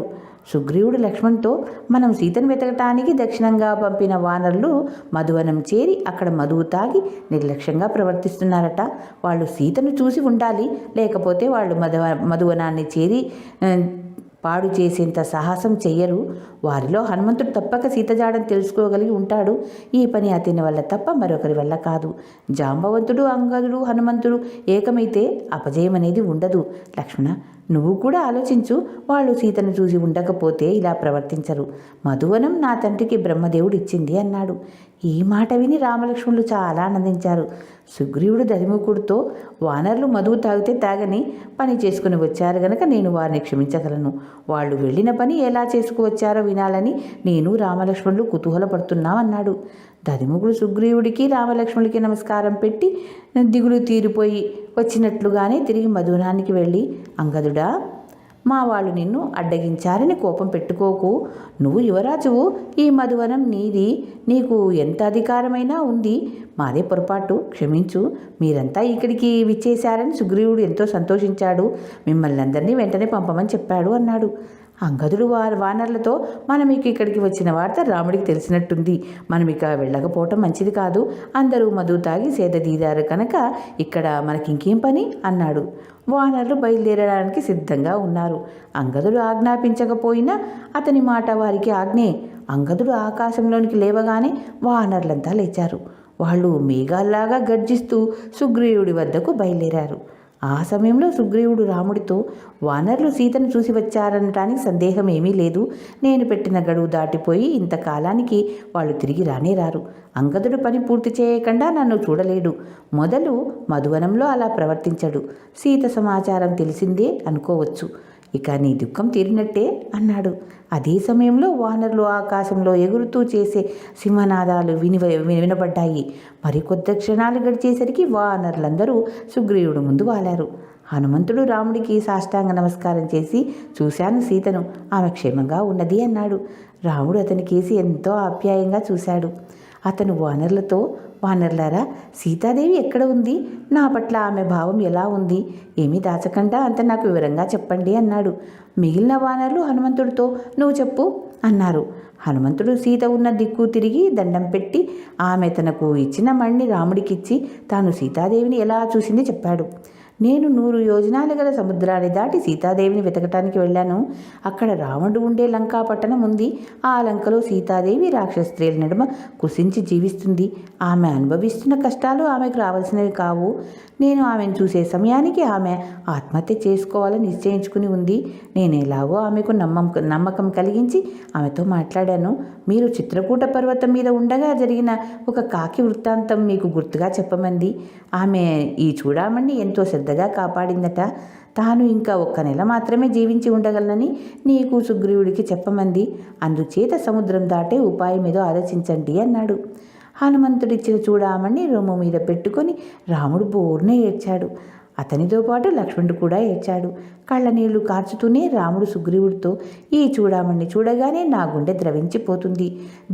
సుగ్రీవుడు లక్ష్మణ్తో, మనం సీతను వెతకటానికి దక్షిణంగా పంపిన వానరులు మధువనం చేరి అక్కడ మధువు తాగి నిర్లక్ష్యంగా ప్రవర్తిస్తున్నారట. వాళ్ళు సీతను చూసి ఉండాలి, లేకపోతే వాళ్ళు మధువనాన్ని చేరి పాడు చేసేంత సాహసం చెయ్యరు. వారిలో హనుమంతుడు తప్పక సీతజాడని తెలుసుకోగలిగి ఉంటాడు. ఈ పని అతని వల్ల తప్ప మరొకరి వల్ల కాదు. జాంబవంతుడు, అంగదుడు, హనుమంతుడు ఏకమైతే అపజయం అనేది ఉండదు. లక్ష్మణ, నువ్వు కూడా ఆలోచించు. వాళ్ళు సీతను చూసి ఉండకపోతే ఇలా ప్రవర్తించరు. మధువనం నా తండ్రికి బ్రహ్మదేవుడు ఇచ్చింది అన్నాడు. ఈ మాట విని రామలక్ష్మణులు చాలా ఆనందించారు. సుగ్రీవుడు దరిముఖుడితో, వానరులు మధువు తాగితే తాగని, పని చేసుకుని వచ్చారు గనక నేను వారిని క్షమించగలను. వాళ్ళు వెళ్ళిన పని ఎలా చేసుకువచ్చారో వినాలని నేను రామలక్ష్మణులు కుతూహలపడుతున్నామన్నాడు. దరిముఖుడు సుగ్రీవుడికి రామలక్ష్మణుడికి నమస్కారం పెట్టి దిగులు తీరిపోయి వచ్చినట్లుగానే తిరిగి మధువనానికి వెళ్ళి, అంగదుడా, మా వాళ్ళు నిన్ను అడ్డగించారని కోపం పెట్టుకోకు. నువ్వు యువరాజువు. ఈ మధువనం నీది. నీకు ఎంత అధికారమైనా ఉంది. మాదే పొరపాటు, క్షమించు. మీరంతా ఇక్కడికి విచ్చేశారని సుగ్రీవుడు ఎంతో సంతోషించాడు. మిమ్మల్ని అందరినీ వెంటనే పంపమని చెప్పాడు అన్నాడు. అంగదుడు వానరులతో, మనం ఇక్కడికి వచ్చిన వార్త రాముడికి తెలిసినట్టుంది. మనం ఇక వెళ్ళకపోవటం మంచిది కాదు. అందరూ మధు తాగి సేదదీదారు కనుక ఇక్కడ మనకి ఇంకేం పని అన్నాడు. వానరులు బయలుదేరడానికి సిద్ధంగా ఉన్నారు. అంగదుడు ఆజ్ఞాపించకపోయినా అతని మాట వారికి ఆజ్ఞే. అంగదుడు ఆకాశంలోనికి లేవగానే వానరులంతా లేచారు. వాళ్ళు మేఘాల్లాగా గర్జిస్తూ సుగ్రీవుడి వద్దకు బయలుదేరారు. ఆ సమయంలో సుగ్రీవుడు రాముడితో, వానరులు సీతను చూసి వచ్చారనటానికి సందేహం ఏమీ లేదు. నేను పెట్టిన గడువు దాటిపోయి ఇంతకాలానికి వాళ్ళు తిరిగి రానేరారు. అంగదుడు పని పూర్తి చేయకుండా నన్ను చూడలేడు. మొదలు మధువనంలో అలా ప్రవర్తించడు. సీత సమాచారం తెలిసిందే అనుకోవచ్చు. ఇక నీ దుఃఖం తీరినట్టే అన్నాడు. అదే సమయంలో వానరులు ఆకాశంలో ఎగురుతూ చేసే సింహనాదాలు వినబడ్డాయి. మరికొద్ది క్షణాలు గడిచేసరికి వానరులందరూ సుగ్రీవుడు ముందు వాలారు. హనుమంతుడు రాముడికి సాష్టాంగ నమస్కారం చేసి, చూశాను సీతను, ఆమె క్షేమంగా ఉన్నది అన్నాడు. రాముడు అతని కేసి ఎంతో ఆప్యాయంగా చూశాడు. అతను వానరులతో, వానరులారా, సీతాదేవి ఎక్కడ ఉంది? నా పట్ల ఆమె భావం ఎలా ఉంది? ఏమీ దాచకుండా అంత నాకు వివరంగా చెప్పండి అన్నాడు. మిగిలిన వానరులు హనుమంతుడితో, నువ్వు చెప్పు అన్నారు. హనుమంతుడు సీత ఉన్న దిక్కు తిరిగి దండం పెట్టి ఆమె తనకు ఇచ్చిన మణిని రాముడికిచ్చి తాను సీతాదేవిని ఎలా చూసింది చెప్పాడు. నేను 100 యోజనాలు గల సముద్రాన్ని దాటి సీతాదేవిని వెతకటానికి వెళ్ళాను. అక్కడ రావణుడు ఉండే లంకా పట్టణం ఉంది. ఆ లంకలో సీతాదేవి రాక్షస స్త్రీల నడుమ కృషించి జీవిస్తుంది. ఆమె అనుభవిస్తున్న కష్టాలు ఆమెకు రావాల్సినవి కావు. నేను ఆమెను చూసే సమయానికి ఆమె ఆత్మహత్య చేసుకోవాలని నిశ్చయించుకుని ఉంది. నేను ఎలాగో ఆమెకు నమ్మకం కలిగించి ఆమెతో మాట్లాడాను. మీరు చిత్రకూట పర్వతం మీద ఉండగా జరిగిన ఒక కాకి వృత్తాంతం మీకు గుర్తుగా చెప్పమంది. ఆమె ఈ చూడామణి ఎంతో శ్రద్ధగా కాపాడిందట. తాను ఇంకా 1 నెల మాత్రమే జీవించి ఉండగలనని నీకు సుగ్రీవుడికి చెప్పమంది. అందుచేత సముద్రం దాటే ఉపాయం ఏదో ఆలోచించండి అన్నాడు. హనుమంతుడిచ్చిన చూడామణి రొమ్ము మీద పెట్టుకొని రాముడు బోర్నే ఏడ్చాడు. అతనితో పాటు లక్ష్మణుడు కూడా ఏడ్చాడు. కళ్ళనీళ్లు కార్చుతూనే రాముడు సుగ్రీవుడితో, ఈ చూడామణ్ణి చూడగానే నా గుండె ద్రవించిపోతుంది.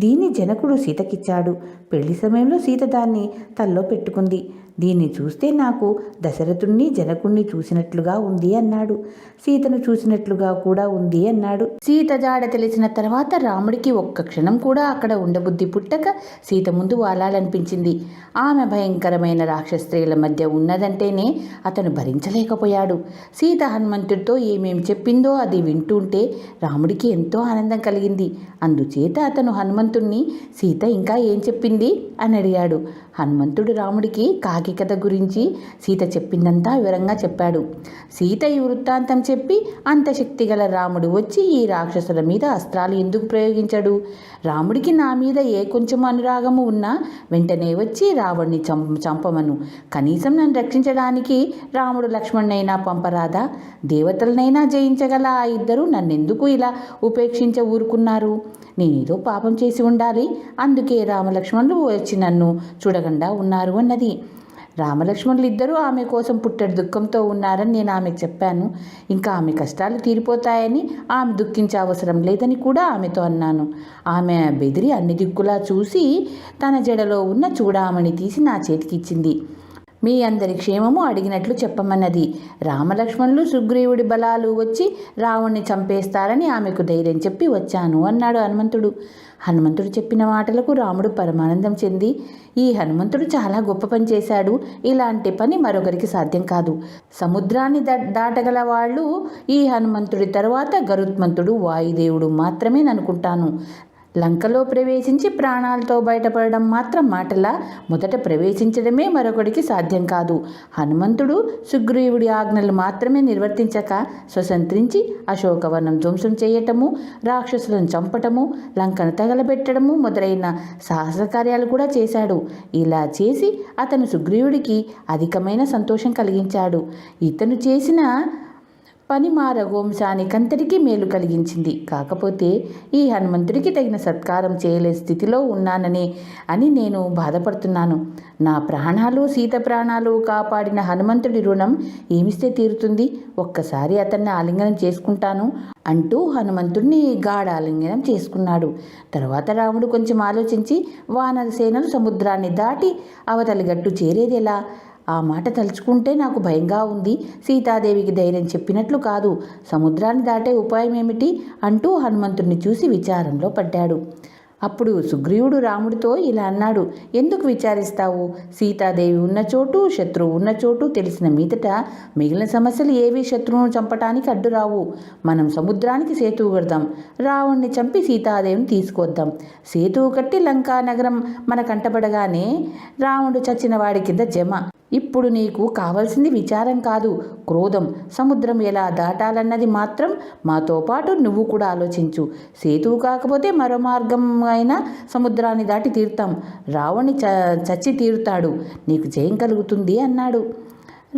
దీన్ని జనకుడు సీతకిచ్చాడు. పెళ్లి సమయంలో సీత దాన్ని తల్లో పెట్టుకుంది. దీన్ని చూస్తే నాకు దశరథుణ్ణి జనకుణ్ణి చూసినట్లుగా ఉంది అన్నాడు. సీతను చూసినట్లుగా కూడా ఉంది అన్నాడు. సీత జాడ తెలిసిన తర్వాత రాముడికి ఒక్క క్షణం కూడా అక్కడ ఉండబుద్ధి పుట్టక సీత ముందు వాలాలనిపించింది. ఆమె భయంకరమైన రాక్షస్త్రీల మధ్య ఉన్నదంటేనే అతను భరించలేకపోయాడు. సీత హనుమంతుడితో ఏమేమి చెప్పిందో అది వింటుంటే రాముడికి ఎంతో ఆనందం కలిగింది. అందుచేత అతను హనుమంతుణ్ణి, సీత ఇంకా ఏం చెప్పింది అని అడిగాడు. హనుమంతుడు రాముడికి కాకి కథ గురించి సీత చెప్పిందంతా వివరంగా చెప్పాడు. సీత ఈ వృత్తాంతం చెప్పి, అంత శక్తిగల రాముడు వచ్చి ఈ రాక్షసుల మీద అస్త్రాలు ఎందుకు ప్రయోగించాడు? రాముడికి నా మీద ఏ కొంచెం అనురాగము ఉన్నా వెంటనే వచ్చి రావణ్ణి చంపమను. కనీసం నన్ను రక్షించడానికి రాముడు లక్ష్మణ్ణైనా పంపరాదా? దేవతలనైనా జయించగల ఆ ఇద్దరు నన్నెందుకు ఇలా ఉపేక్షించ ఊరుకున్నారు? నేనేదో పాపం చేసి ఉండాలి, అందుకే రామలక్ష్మణులు వచ్చి నన్ను చూడకుండా ఉన్నారు అన్నది. రామలక్ష్మణులు ఇద్దరూ ఆమె కోసం పుట్టెడు దుఃఖంతో ఉన్నారని నేను ఆమెకు చెప్పాను. ఇంకా ఆమె కష్టాలు తీరిపోతాయని, ఆమె దుఃఖించే అవసరం లేదని కూడా ఆమెతో అన్నాను. ఆమె బెదిరి అన్ని దిక్కులా చూసి తన జడలో ఉన్న చూడామణి తీసి నా చేతికిచ్చింది. మీ అందరి క్షేమము అడిగినట్లు చెప్పమన్నది. రామలక్ష్మణులు సుగ్రీవుడి బలాలు వచ్చి రావణ్ణి చంపేస్తారని ఆమెకు ధైర్యం చెప్పి వచ్చాను అన్నాడు హనుమంతుడు. హనుమంతుడు చెప్పిన మాటలకు రాముడు పరమానందం చెంది, ఈ హనుమంతుడు చాలా గొప్ప పని చేశాడు. ఇలాంటి పని మరొకరికి సాధ్యం కాదు. సముద్రాన్ని దాటగల వాళ్ళు ఈ హనుమంతుడి తర్వాత గరుత్మంతుడు, వాయుదేవుడు మాత్రమే అనుకుంటాను. లంకలో ప్రవేశించి ప్రాణాలతో బయటపడడం మాత్రం మాటలా, మొదట ప్రవేశించడమే మరొకడికి సాధ్యం కాదు. హనుమంతుడు సుగ్రీవుడి ఆజ్ఞలు మాత్రమే నిర్వర్తించక స్వతంత్రించి అశోకవనం ధ్వంసం చేయటము, రాక్షసులను చంపటము, లంకను తగలబెట్టడము మొదలైన సాహస కార్యాలు కూడా చేశాడు. ఇలా చేసి అతను సుగ్రీవుడికి అధికమైన సంతోషం కలిగించాడు. ఇతను చేసిన పని మా రఘువంశానికంతటికీ మేలు కలిగించింది. కాకపోతే ఈ హనుమంతుడికి తగిన సత్కారం చేయలేని స్థితిలో ఉన్నానని నేను బాధపడుతున్నాను. నా ప్రాణాలు, సీత ప్రాణాలు కాపాడిన హనుమంతుడి రుణం ఏమిస్తే తీరుతుంది? ఒక్కసారి అతన్ని ఆలింగనం చేసుకుంటాను అంటూ హనుమంతుడిని గాఢ ఆలింగనం చేసుకున్నాడు. తర్వాత రాముడు కొంచెం ఆలోచించి, వానర సేనలు సముద్రాన్ని దాటి అవతలి గట్టు చేరేది ఎలా? ఆ మాట తలుచుకుంటే నాకు భయంగా ఉంది. సీతాదేవికి ధైర్యం చెప్పినట్లు కాదు. సముద్రాన్ని దాటే ఉపాయం ఏమిటి అంటూ హనుమంతుడిని చూసి విచారంలో పడ్డాడు. అప్పుడు సుగ్రీవుడు రాముడితో ఇలా అన్నాడు, ఎందుకు విచారిస్తావు? సీతాదేవి ఉన్న చోటు, శత్రువు ఉన్న చోటు తెలిసిన మీదట మిగిలిన సమస్యలు ఏవి శత్రువును చంపటానికి అడ్డురావు. మనం సముద్రానికి సేతువు కడదాం, రావణ్ణి చంపి సీతాదేవిని తీసుకొద్దాం. సేతువు కట్టి లంకా నగరం మన కంటపడగానే రావణుడు చచ్చిన వాడి కింద జమ. ఇప్పుడు నీకు కావాల్సింది విచారం కాదు, క్రోధం. సముద్రం ఎలా దాటాలన్నది మాత్రం మాతో పాటు నువ్వు కూడా ఆలోచించు. సేతువు కాకపోతే మరో మార్గం అయినా సముద్రాన్ని దాటి తీరుతాం. రావణ్ణి చచ్చి తీరుతాడు, నీకు జయం కలుగుతుంది అన్నాడు.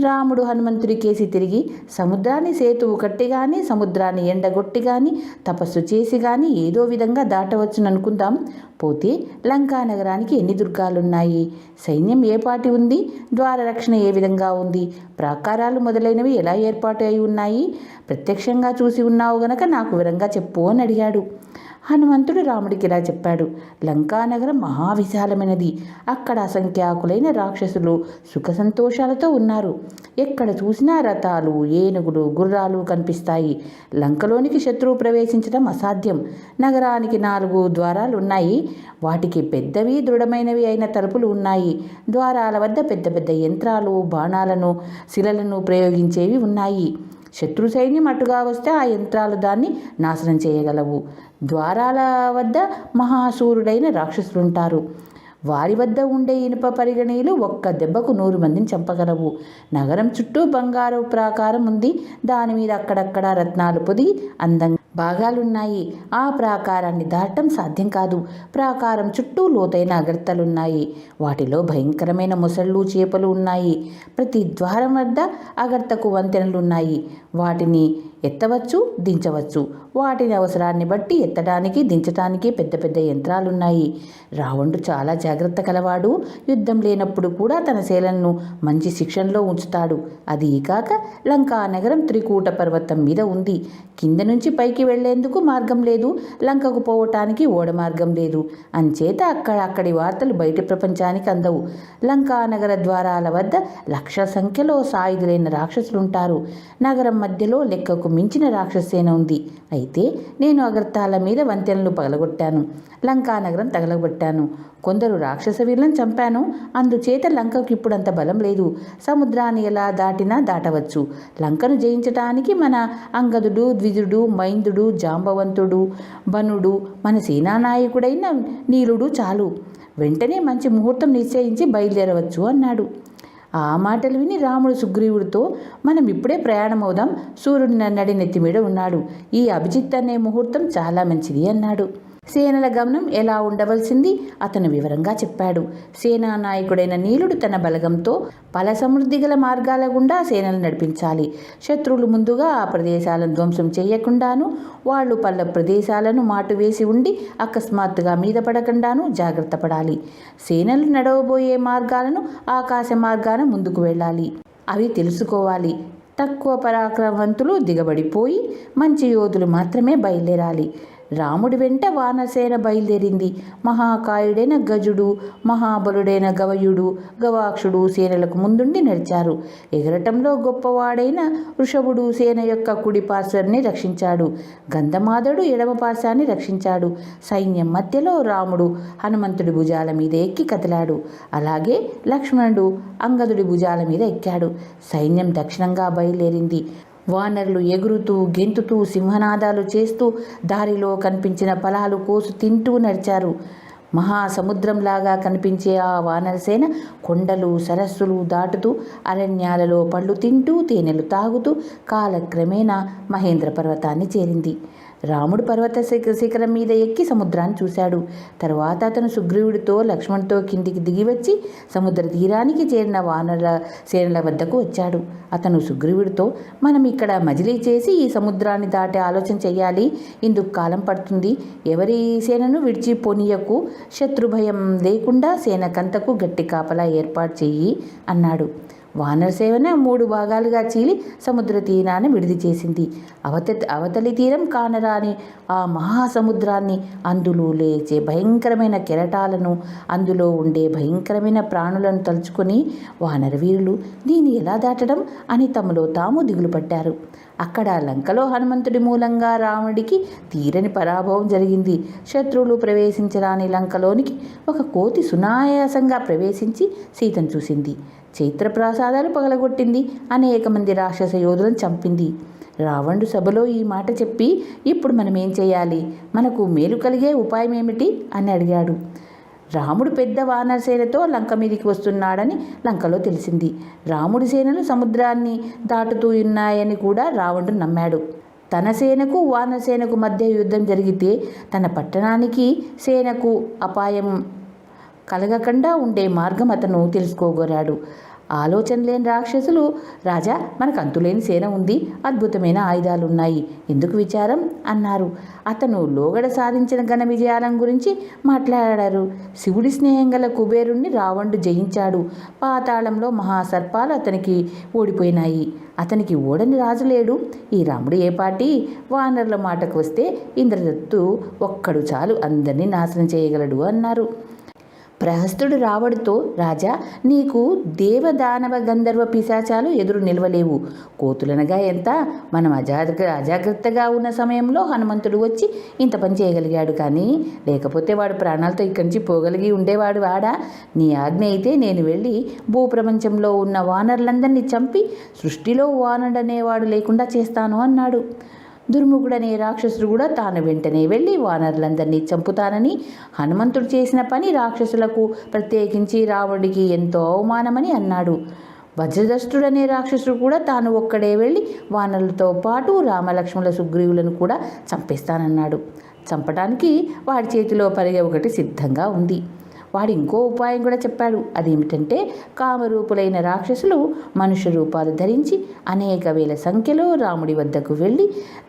రాముడు హనుమంతుడి కేసి తిరిగి, సముద్రాన్ని సేతువు కట్టి కానీ, సముద్రాన్ని ఎండగొట్టి కానీ, తపస్సు చేసి కానీ ఏదో విధంగా దాటవచ్చుననుకుందాం. పోతే లంకా నగరానికి ఎన్ని దుర్గాలున్నాయి? సైన్యం ఏ పాటి ఉంది? ద్వార రక్షణ ఏ విధంగా ఉంది? ప్రాకారాలు మొదలైనవి ఎలా ఏర్పాటు అయి ఉన్నాయి? ప్రత్యక్షంగా చూసి ఉన్నావు గనక నాకు వివరంగా చెప్పు అని అడిగాడు. హనుమంతుడు రాముడికి ఇలా చెప్పాడు, లంకానగరం మహావిశాలమైనది. అక్కడ అసంఖ్యాకులైన రాక్షసులు సుఖ సంతోషాలతో ఉన్నారు. ఎక్కడ చూసినా రథాలు, ఏనుగులు, గుర్రాలు కనిపిస్తాయి. లంకలోనికి శత్రువు ప్రవేశించడం అసాధ్యం. నగరానికి 4 ద్వారాలు ఉన్నాయి. వాటికి పెద్దవి, దృఢమైనవి అయిన తలుపులు ఉన్నాయి. ద్వారాల వద్ద పెద్ద పెద్ద యంత్రాలు, బాణాలను, శిలలను ప్రయోగించేవి ఉన్నాయి. శత్రు సైన్యం అటుగా వస్తే ఆ యంత్రాలు దాన్ని నాశనం చేయగలవు. ద్వారాల వద్ద మహాసూరుడైన రాక్షసులుంటారు. వారి వద్ద ఉండే ఇనుప పరిగణీలు ఒక్క దెబ్బకు 100 మందిని చంపగలవు. నగరం చుట్టూ బంగారు ప్రాకారం ఉంది. దాని మీద అక్కడక్కడ రత్నాలు పొదిగి అందంగా భాగాలున్నాయి. ఆ ప్రాకారాన్ని దాటడం సాధ్యం కాదు. ప్రాకారం చుట్టూ లోతైన అగర్తలున్నాయి. వాటిలో భయంకరమైన మొసళ్ళు, చేపలు ఉన్నాయి. ప్రతి ద్వారం వద్ద అగర్తకు వంతెనలున్నాయి. వాటిని ఎత్తవచ్చు, దించవచ్చు. వాటిని అవసరాన్ని బట్టి ఎత్తడానికి, దించడానికి పెద్ద పెద్ద యంత్రాలున్నాయి. రావణుడు చాలా జాగ్రత్త కలవాడు. యుద్ధం లేనప్పుడు కూడా తన సేనలను మంచి శిక్షణలో ఉంచుతాడు. అది కాక లంకా నగరం త్రికూట పర్వతం మీద ఉంది. కింద నుంచి పైకి వెళ్లేందుకు మార్గం లేదు, లంకకు పోవటానికి ఓడ మార్గం లేదు. అంచేత అక్కడి వార్తలు బయట ప్రపంచానికి అందవు. లంకా నగర ద్వారాల వద్ద లక్ష సంఖ్యలో సాయుధులైన రాక్షసులుంటారు. నగరం మధ్యలో లెక్కకు మించిన రాక్షసేన ఉంది. అయితే నేను అగర్తాల మీద వంతెనలు పగలగొట్టాను, లంకా నగరం తగలగొట్టాను. కొందరు రాక్షస వీరులను చంపాను. అందుచేత లంకకు ఇప్పుడు అంత బలం లేదు. సముద్రాన్ని ఎలా దాటినా దాటవచ్చు. లంకను జయించటానికి మన అంగదుడు, ద్విజుడు, మైందుడు, జాంబవంతుడు, బనుడు, మన సేనానాయకుడైన నీలుడు చాలు. వెంటనే మంచి ముహూర్తం నిశ్చయించి బయలుదేరవచ్చు అన్నాడు. ఆ మాటలు విని రాముడు సుగ్రీవుడితో, మనం ఇప్పుడే ప్రయాణమవుదాం. సూర్యుడు నడి నెత్తి మీద ఉన్నాడు. ఈ అభిజిత్ అనే ముహూర్తం చాలా మంచిది అన్నాడు. సేనల గమనం ఎలా ఉండవలసింది అతను వివరంగా చెప్పాడు. సేనా నాయకుడైన నీలుడు తన బలగంతో పల సమృద్ధి గల మార్గాల గుండా సేనలు నడిపించాలి. శత్రువులు ముందుగా ఆ ప్రదేశాలను ధ్వంసం చేయకుండాను, వాళ్ళు పల్ల ప్రదేశాలను మాటు వేసి ఉండి అకస్మాత్తుగా మీద పడకుండాను జాగ్రత్త పడాలి. సేనలు నడవబోయే మార్గాలను ఆకాశ మార్గాన ముందుకు వెళ్ళాలి. అవి తెలుసుకోవాలి. తక్కువ పరాక్రమవంతులు దిగబడిపోయి మంచి యోధులు మాత్రమే బయలుదేరాలి. రాముడి వెంట వానరసేన బయలుదేరింది. మహాకాయుడైన గజుడు, మహాబలుడైన గవయుడు, గవాక్షుడు సేనలకు ముందుండి నడిచారు. ఎగరటంలో గొప్పవాడైన వృషభుడు సేన యొక్క కుడి పార్శ్వాన్ని రక్షించాడు. గంధమాదడు ఎడమ పార్శ్వాన్ని రక్షించాడు. సైన్యం మధ్యలో రాముడు హనుమంతుడి భుజాల మీద ఎక్కి కదిలాడు. అలాగే లక్ష్మణుడు అంగదుడి భుజాల మీద ఎక్కాడు. సైన్యం దక్షిణంగా బయలుదేరింది. వానరులు ఎగురుతూ, గెంతుతూ, సింహనాదాలు చేస్తూ దారిలో కనిపించిన ఫలాలు కోసు తింటూ నడిచారు. మహాసముద్రంలాగా కనిపించే ఆ వానరసేన కొండలు, సరస్సులు దాటుతూ అరణ్యాలలో పళ్ళు తింటూ, తేనెలు తాగుతూ కాలక్రమేణా మహేంద్ర పర్వతాన్ని చేరింది. రాముడు పర్వత శిఖరం మీద ఎక్కి సముద్రాన్ని చూశాడు. తరువాత అతను సుగ్రీవుడితో, లక్ష్మణుడితో కిందికి దిగివచ్చి సముద్ర తీరానికి చేరిన వానర సేనల వద్దకు వచ్చాడు. అతను సుగ్రీవుడితో, మనం ఇక్కడ మజిలీ చేసి ఈ సముద్రాన్ని దాటే ఆలోచన చెయ్యాలి. ఇందుకు కాలం పడుతుంది. ఎవరి సేనను విడిచిపోనీయకు. శత్రుభయం లేకుండా సేనకంతకు గట్టి కాపలా ఏర్పాటు చెయ్యి అన్నాడు. వానరసేన 3 భాగాలుగా చీలి సముద్ర తీరాన్ని విడిది చేసింది. అవతలి తీరం కానరాని ఆ మహాసముద్రాన్ని, అందులో లేచే భయంకరమైన కెరటాలను, అందులో ఉండే భయంకరమైన ప్రాణులను తలుచుకొని వానరవీరులు దీన్ని ఎలా దాటడం అని తమలో తాము దిగులు పడ్డారు. అక్కడ లంకలో హనుమంతుడి మూలంగా రావణుడికి తీరని పరాభవం జరిగింది. శత్రువులు ప్రవేశించరాని లంకలోనికి ఒక కోతి సునాయాసంగా ప్రవేశించి సీతను చూసింది. చైత్రప్రాసాదాలు పగలగొట్టింది. అనేక మంది రాక్షస యోధులను చంపింది. రావణుడు సభలో ఈ మాట చెప్పి, ఇప్పుడు మనం ఏం చేయాలి? మనకు మేలు కలిగే ఉపాయం ఏమిటి అని అడిగాడు. రాముడు పెద్ద వానరసేనతో లంక మీదికి వస్తున్నాడని లంకలో తెలిసింది. రాముడి సేనలు సముద్రాన్ని దాటుతూ ఉన్నాయని కూడా రావణుడు నమ్మాడు. తన సేనకు వానరసేనకు మధ్య యుద్ధం జరిగితే తన పట్టణానికి, సేనకు అపాయం కలగకుండా ఉండే మార్గం అతను తెలుసుకోగోరాడు. ఆలోచన లేని రాక్షసులు, రాజా, మనకు అంతులేని సేన ఉంది, అద్భుతమైన ఆయుధాలున్నాయి, ఎందుకు విచారం అన్నారు. అతను లోగడ సాధించిన ఘన విజయాల గురించి మాట్లాడారు. శివుడి స్నేహం గల కుబేరుణ్ణి రావణుడు జయించాడు. పాతాళంలో మహాసర్పాలు అతనికి ఓడిపోయినాయి. అతనికి ఓడని రాజు లేడు. ఈ రాముడు ఏ పాటి? వానరుల మాటకు వస్తే ఇంద్రదత్తు ఒక్కడు చాలు అందరినీ నాశనం చేయగలడు అన్నారు. ప్రహస్తుడు రావడితో, రాజా, నీకు దేవదానవ గంధర్వ పిశాచాలు ఎదురు నిలవలేవు. కోతులనగా ఎంత? మనం అజాగ్రత్తగా ఉన్న సమయంలో హనుమంతుడు వచ్చి ఇంత పని చేయగలిగాడు. కానీ లేకపోతే వాడు ప్రాణాలతో ఇక్కడి నుంచి పోగలిగి ఉండేవాడు వాడా? నీ ఆజ్ఞ అయితే నేను వెళ్ళి భూప్రపంచంలో ఉన్న వానరులందరినీ చంపి సృష్టిలో వానరుడనేవాడు లేకుండా చేస్తాను అన్నాడు. దుర్ముఖుడనే రాక్షసుడు కూడా తాను వెంటనే వెళ్ళి వానరులందరినీ చంపుతానని, హనుమంతుడు చేసిన పని రాక్షసులకు, ప్రత్యేకించి రావణుడికి ఎంతో అవమానమని అన్నాడు. వజ్రదష్టుడనే రాక్షసుడు కూడా తాను ఒక్కడే వెళ్ళి వానరులతో పాటు రామలక్ష్మణుల సుగ్రీవులను కూడా చంపేస్తానన్నాడు. చంపడానికి వాడి చేతిలో పరిగె ఒకటి సిద్ధంగా ఉంది. వాడు ఇంకో ఉపాయం కూడా చెప్పాడు. అదేమిటంటే కామరూపులైన రాక్షసులు మనుష్య రూపాలు ధరించి అనేక వేల సంఖ్యలో రాముడి వద్దకు వెళ్ళి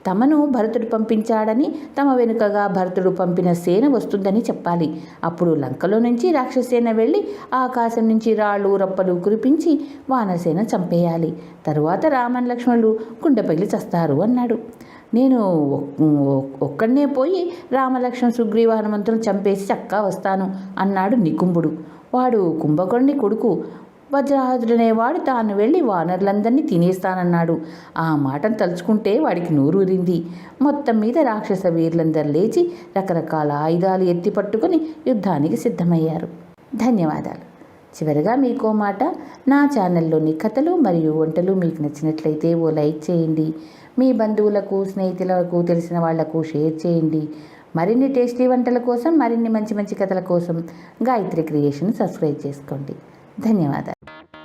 తమను భరతుడు పంపించాడని, తమ వెనుకగా భరతుడు పంపిన సేన వస్తుందని చెప్పాలి. అప్పుడు లంకలో నుంచి రాక్షసేన వెళ్ళి ఆకాశం నుంచి రాళ్ళు రప్పలు కురిపించి వానరసేన చంపేయాలి. తరువాత రామన్ లక్ష్మణులు గుండె పగిలి చస్తారు అన్నాడు. నేను ఒక్కడనే పోయి రామలక్ష్మణ సుగ్రీవ హనుమంతులను చంపేసి చక్కా వస్తాను అన్నాడు నికుంభుడు. వాడు కుంభకర్ణుని కొడుకు వజ్రాహతుడనేవాడు తాను వెళ్ళి వానరులందరినీ తినేస్తానన్నాడు. ఆ మాటను తలుచుకుంటే వాడికి నోరూరింది. మొత్తం మీద రాక్షస వీరులందరూ లేచి రకరకాల ఆయుధాలు ఎత్తి పట్టుకుని యుద్ధానికి సిద్ధమయ్యారు. ధన్యవాదాలు. చివరిగా మీకో మాట, నా ఛానల్లోని కథలు మరియు వంటలు మీకు నచ్చినట్లయితే ఓ లైక్ చేయండి. మీ బంధువులకు, స్నేహితులకు, తెలిసిన వాళ్లకు షేర్ చేయండి. మరిన్ని టేస్టీ వంటల కోసం, మరిన్ని మంచి మంచి కథల కోసం గాయత్రి క్రియేషన్ సబ్స్క్రైబ్ చేసుకోండి. ధన్యవాదాలు.